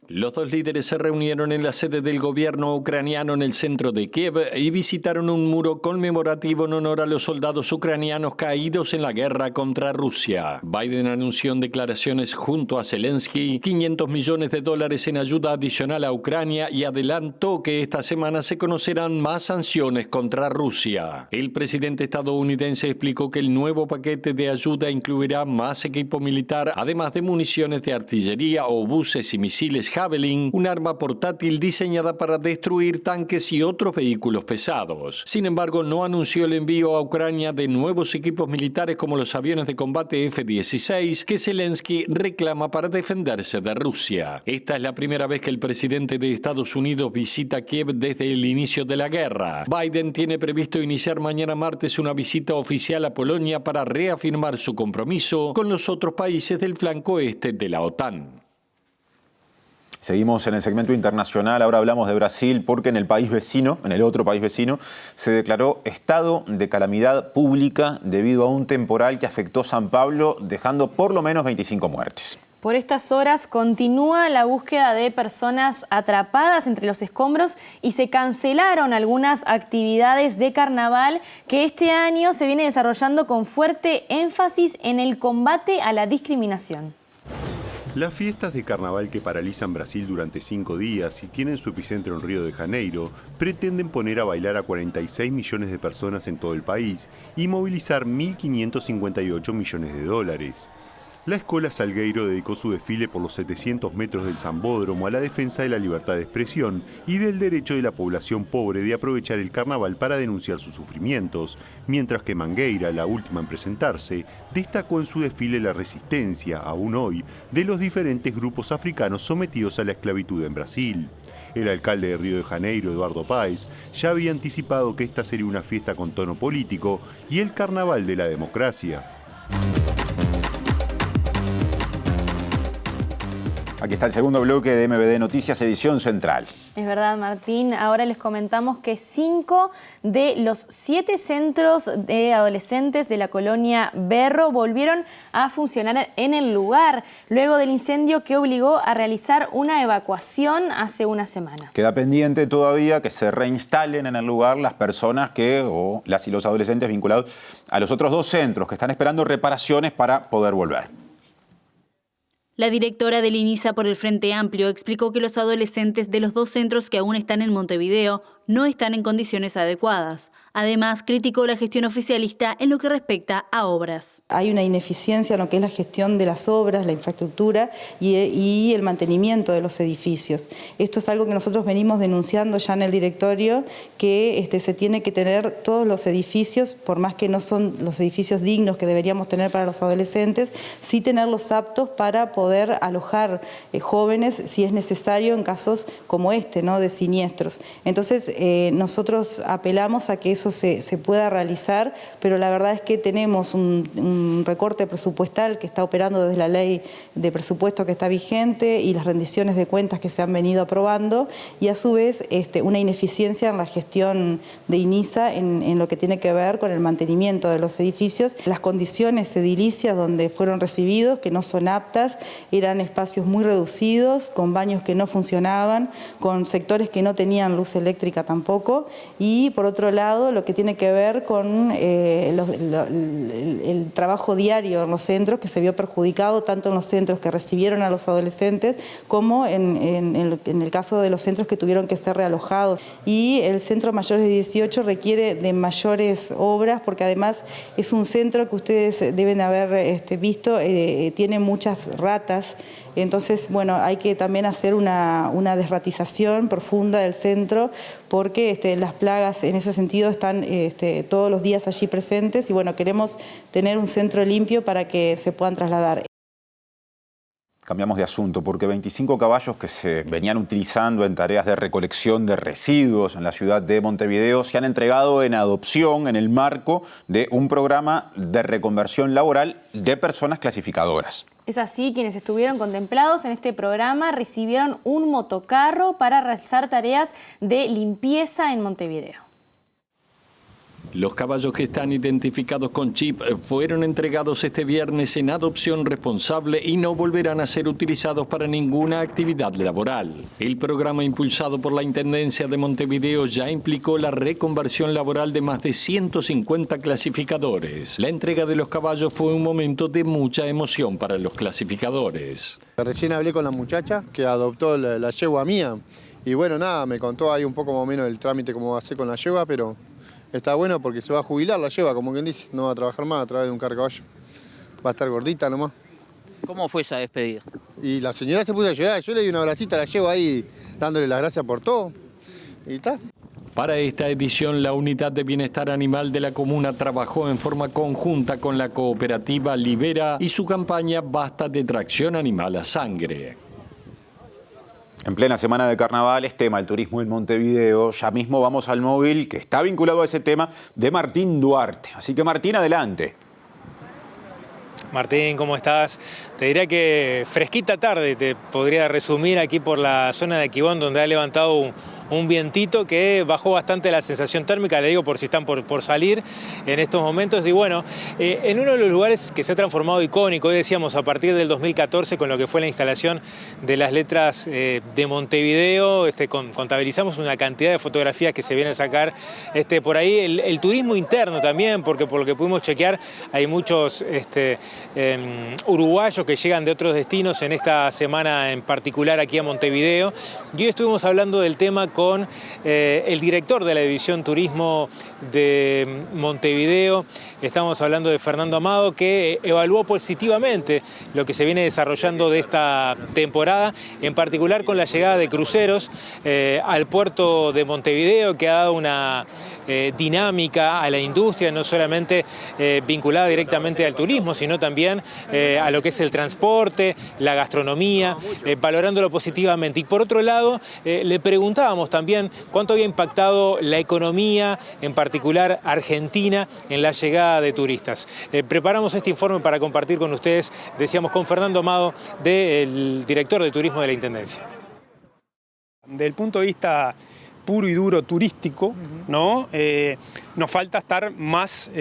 Los dos líderes se reunieron en la sede del gobierno ucraniano en el centro de Kiev y visitaron un muro conmemorativo en honor a los soldados ucranianos caídos en la guerra contra Rusia. Biden anunció en declaraciones junto a Zelensky $500 millones en ayuda adicional a Ucrania y adelantó que esta semana se conocerán más sanciones contra Rusia. El presidente estadounidense explicó que el nuevo paquete de ayuda incluirá más equipo militar, además de municiones de artillería, obuses y misiles Javelin, un arma portátil diseñada para destruir tanques y otros vehículos pesados. Sin embargo, no anunció el envío a Ucrania de nuevos equipos militares como los aviones de combate F-16 que Zelensky reclama para defenderse de Rusia. Esta es la primera vez que el presidente de Estados Unidos visita Kiev desde el inicio de la guerra. Biden tiene previsto iniciar mañana martes una visita oficial a Polonia para reafirmar su compromiso con los otros países del flanco este de la OTAN. Seguimos en el segmento internacional, ahora hablamos de Brasil porque en el otro país vecino, se declaró estado de calamidad pública debido a un temporal que afectó San Pablo, dejando por lo menos 25 muertes. Por estas horas continúa la búsqueda de personas atrapadas entre los escombros y se cancelaron algunas actividades de carnaval que este año se viene desarrollando con fuerte énfasis en el combate a la discriminación. Las fiestas de carnaval que paralizan Brasil durante 5 días y tienen su epicentro en Río de Janeiro pretenden poner a bailar a 46 millones de personas en todo el país y movilizar 1.558 millones de dólares. La Escola Salgueiro dedicó su desfile por los 700 metros del Sambódromo a la defensa de la libertad de expresión y del derecho de la población pobre de aprovechar el carnaval para denunciar sus sufrimientos, mientras que Mangueira, la última en presentarse, destacó en su desfile la resistencia, aún hoy, de los diferentes grupos africanos sometidos a la esclavitud en Brasil. El alcalde de Río de Janeiro, Eduardo Paes, ya había anticipado que esta sería una fiesta con tono político y el carnaval de la democracia. Aquí está el segundo bloque de MBD Noticias, edición central. Es verdad, Martín. Ahora les comentamos que 5 de los 7 centros de adolescentes de la colonia Berro volvieron a funcionar en el lugar, luego del incendio que obligó a realizar una evacuación hace una semana. Queda pendiente todavía que se reinstalen en el lugar las personas o las y los adolescentes vinculados a los otros 2 centros que están esperando reparaciones para poder volver. La directora del INISA por el Frente Amplio explicó que los adolescentes de los 2 centros que aún están en Montevideo no están en condiciones adecuadas. Además, criticó la gestión oficialista en lo que respecta a obras. Hay una ineficiencia en lo que es la gestión de las obras, la infraestructura y el mantenimiento de los edificios. Esto es algo que nosotros venimos denunciando ya en el directorio, que se tiene que tener todos los edificios, por más que no son los edificios dignos que deberíamos tener para los adolescentes, sí tenerlos aptos para poder alojar jóvenes si es necesario en casos como ¿no? de siniestros. Entonces, nosotros apelamos a que eso se pueda realizar, pero la verdad es que tenemos un recorte presupuestal que está operando desde la ley de presupuesto que está vigente y las rendiciones de cuentas que se han venido aprobando, y a su vez una ineficiencia en la gestión de INISA en lo que tiene que ver con el mantenimiento de los edificios. Las condiciones edilicias donde fueron recibidos, que no son aptas, eran espacios muy reducidos, con baños que no funcionaban, con sectores que no tenían luz eléctrica tampoco, y por otro lado lo que tiene que ver con el trabajo diario en los centros, que se vio perjudicado tanto en los centros que recibieron a los adolescentes como en el caso de los centros que tuvieron que ser realojados. Y el centro mayores de 18 requiere de mayores obras porque además es un centro que ustedes deben haber visto, tiene muchas ratas. Entonces, bueno, hay que también hacer una desratización profunda del centro porque las plagas en ese sentido están todos los días allí presentes y bueno, queremos tener un centro limpio para que se puedan trasladar. Cambiamos de asunto, porque 25 caballos que se venían utilizando en tareas de recolección de residuos en la ciudad de Montevideo se han entregado en adopción en el marco de un programa de reconversión laboral de personas clasificadoras. Es así, quienes estuvieron contemplados en este programa recibieron un motocarro para realizar tareas de limpieza en Montevideo. Los caballos que están identificados con chip fueron entregados este viernes en adopción responsable y no volverán a ser utilizados para ninguna actividad laboral. El programa impulsado por la Intendencia de Montevideo ya implicó la reconversión laboral de más de 150 clasificadores. La entrega de los caballos fue un momento de mucha emoción para los clasificadores. Recién hablé con la muchacha que adoptó la yegua mía y bueno, nada, me contó ahí un poco más o menos el trámite cómo va a ser con la yegua, pero está bueno porque se va a jubilar la yegua, como quien dice, no va a trabajar más a través de un carcaballo. Va a estar gordita nomás. ¿Cómo fue esa despedida? Y la señora se puso a llorar, yo le di una abracita a la yegua ahí, dándole las gracias por todo. Y está. Para esta edición, la Unidad de Bienestar Animal de la Comuna trabajó en forma conjunta con la cooperativa Libera y su campaña Basta de Tracción Animal a Sangre. En plena semana de carnavales, tema el turismo en Montevideo. Ya mismo vamos al móvil que está vinculado a ese tema de Martín Duarte. Así que Martín, adelante. Martín, ¿cómo estás? Te diría que fresquita tarde te podría resumir aquí por la zona de Aquibón, donde ha levantado un vientito que bajó bastante la sensación térmica, le digo por si están por salir en estos momentos. Y bueno, en uno de los lugares que se ha transformado icónico, hoy decíamos a partir del 2014 con lo que fue la instalación de las letras de Montevideo, contabilizamos una cantidad de fotografías que se vienen a sacar por ahí, el turismo interno también, porque por lo que pudimos chequear hay muchos uruguayos que llegan de otros destinos en esta semana en particular aquí a Montevideo. Y hoy estuvimos hablando del tema con el director de la División Turismo de Montevideo. Estamos hablando de Fernando Amado, que evaluó positivamente lo que se viene desarrollando de esta temporada, en particular con la llegada de cruceros al puerto de Montevideo, que ha dado una dinámica a la industria, no solamente vinculada directamente al turismo, sino también a lo que es el transporte, la gastronomía, valorándolo positivamente. Y por otro lado, le preguntábamos también cuánto había impactado la economía, en particular Argentina, en la llegada de turistas. Preparamos este informe para compartir con ustedes, decíamos, con Fernando Amado, del director de turismo de la Intendencia. Del punto de vista puro y duro turístico, ¿no? Nos falta estar más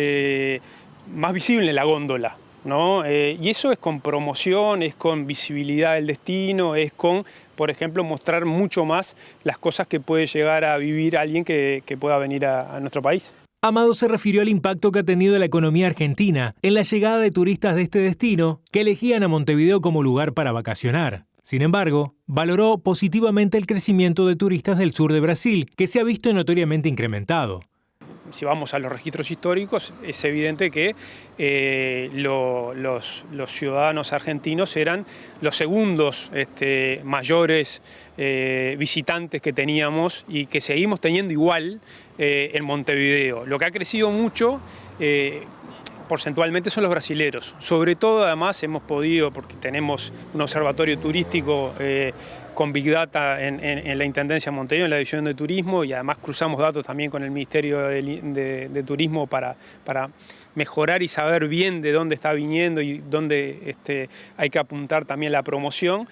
visible en la góndola, ¿no? Y eso es con promoción, es con visibilidad del destino, es con, por ejemplo, mostrar mucho más las cosas que puede llegar a vivir alguien que pueda venir a nuestro país. Amado se refirió al impacto que ha tenido la economía argentina en la llegada de turistas de este destino que elegían a Montevideo como lugar para vacacionar. Sin embargo, valoró positivamente el crecimiento de turistas del sur de Brasil, que se ha visto notoriamente incrementado. Si vamos a los registros históricos, es evidente que los ciudadanos argentinos eran los segundos mayores visitantes que teníamos y que seguimos teniendo igual en Montevideo. Lo que ha crecido mucho porcentualmente son los brasileros. Sobre todo, además, hemos podido, porque tenemos un observatorio turístico con Big Data en la Intendencia de Montevideo, en la División de Turismo, y además cruzamos datos también con el Ministerio de Turismo para mejorar y saber bien de dónde está viniendo y dónde hay que apuntar también la promoción.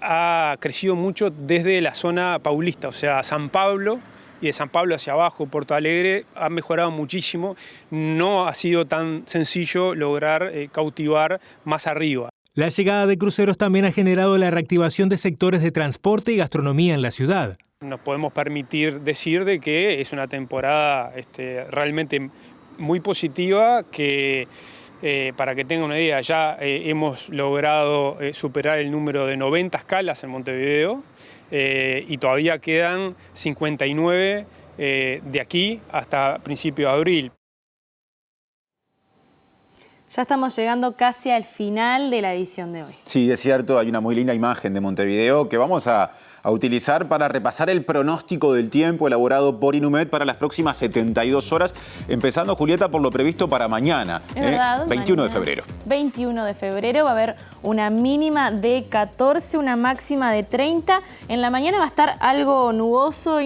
Ha crecido mucho desde la zona paulista, o sea, San Pablo, y de San Pablo hacia abajo, Porto Alegre, ha mejorado muchísimo. No ha sido tan sencillo lograr cautivar más arriba. La llegada de cruceros también ha generado la reactivación de sectores de transporte y gastronomía en la ciudad. Nos podemos permitir decir de que es una temporada realmente muy positiva, que para que tengan una idea, ya hemos logrado superar el número de 90 escalas en Montevideo y todavía quedan 59 de aquí hasta principios de abril. Ya estamos llegando casi al final de la edición de hoy. Sí, es cierto, hay una muy linda imagen de Montevideo que vamos a a utilizar para repasar el pronóstico del tiempo elaborado por Inumet para las próximas 72 horas, empezando, Julieta, por lo previsto para mañana, es verdad, 21 mañana, de febrero. 21 de febrero va a haber una mínima de 14, una máxima de 30. En la mañana va a estar algo nuboso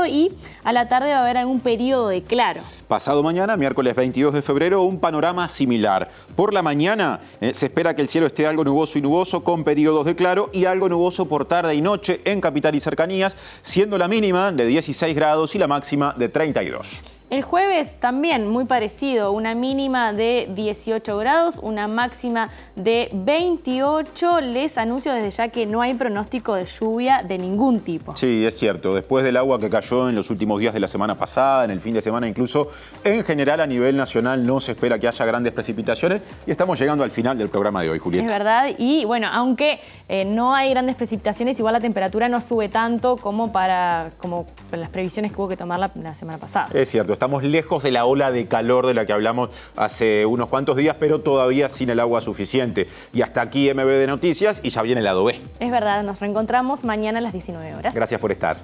y a la tarde va a haber algún periodo de claro. Pasado mañana, miércoles 22 de febrero, un panorama similar. Por la mañana se espera que el cielo esté algo nuboso con periodos de claro y algo nuboso por tarde y noche en capital y cercanías, siendo la mínima de 16 grados y la máxima de 32. El jueves también muy parecido, una mínima de 18 grados, una máxima de 28. Les anuncio desde ya que no hay pronóstico de lluvia de ningún tipo. Sí, es cierto. Después del agua que cayó en los últimos días de la semana pasada, en el fin de semana incluso, en general a nivel nacional no se espera que haya grandes precipitaciones y estamos llegando al final del programa de hoy, Julieta. Es verdad, y bueno, aunque no hay grandes precipitaciones, igual la temperatura no sube tanto como las previsiones que hubo que tomar la semana pasada. Es cierto. Estamos lejos de la ola de calor de la que hablamos hace unos cuantos días, pero todavía sin el agua suficiente. Y hasta aquí MB de Noticias y ya viene el lado B. Es verdad, nos reencontramos mañana a las 19 horas. Gracias por estar.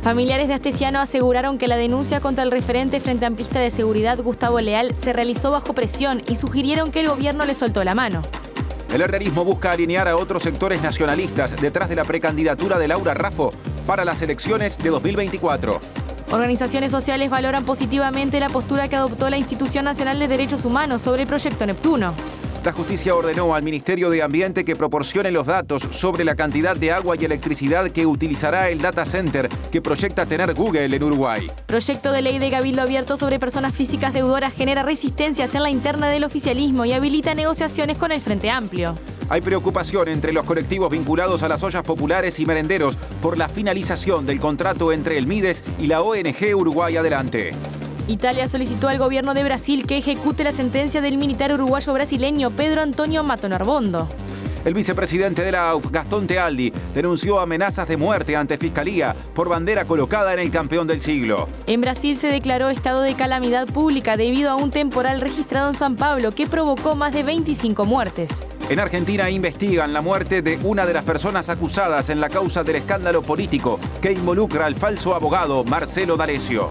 Familiares de Astesiano aseguraron que la denuncia contra el referente Frente Amplista de Seguridad, Gustavo Leal, se realizó bajo presión y sugirieron que el gobierno le soltó la mano. El herrerismo busca alinear a otros sectores nacionalistas detrás de la precandidatura de Laura Raffo para las elecciones de 2024. Organizaciones sociales valoran positivamente la postura que adoptó la Institución Nacional de Derechos Humanos sobre el proyecto Neptuno. La justicia ordenó al Ministerio de Ambiente que proporcione los datos sobre la cantidad de agua y electricidad que utilizará el data center que proyecta tener Google en Uruguay. Proyecto de ley de Cabildo Abierto sobre personas físicas deudoras genera resistencias en la interna del oficialismo y habilita negociaciones con el Frente Amplio. Hay preocupación entre los colectivos vinculados a las ollas populares y merenderos por la finalización del contrato entre el Mides y la ONG Uruguay Adelante. Italia solicitó al gobierno de Brasil que ejecute la sentencia del militar uruguayo brasileño Pedro Antonio Mato Narbondo. El vicepresidente de la AUF, Gastón Tealdi, denunció amenazas de muerte ante Fiscalía por bandera colocada en el campeón del siglo. En Brasil se declaró estado de calamidad pública debido a un temporal registrado en San Pablo que provocó más de 25 muertes. En Argentina investigan la muerte de una de las personas acusadas en la causa del escándalo político que involucra al falso abogado Marcelo D'Alessio.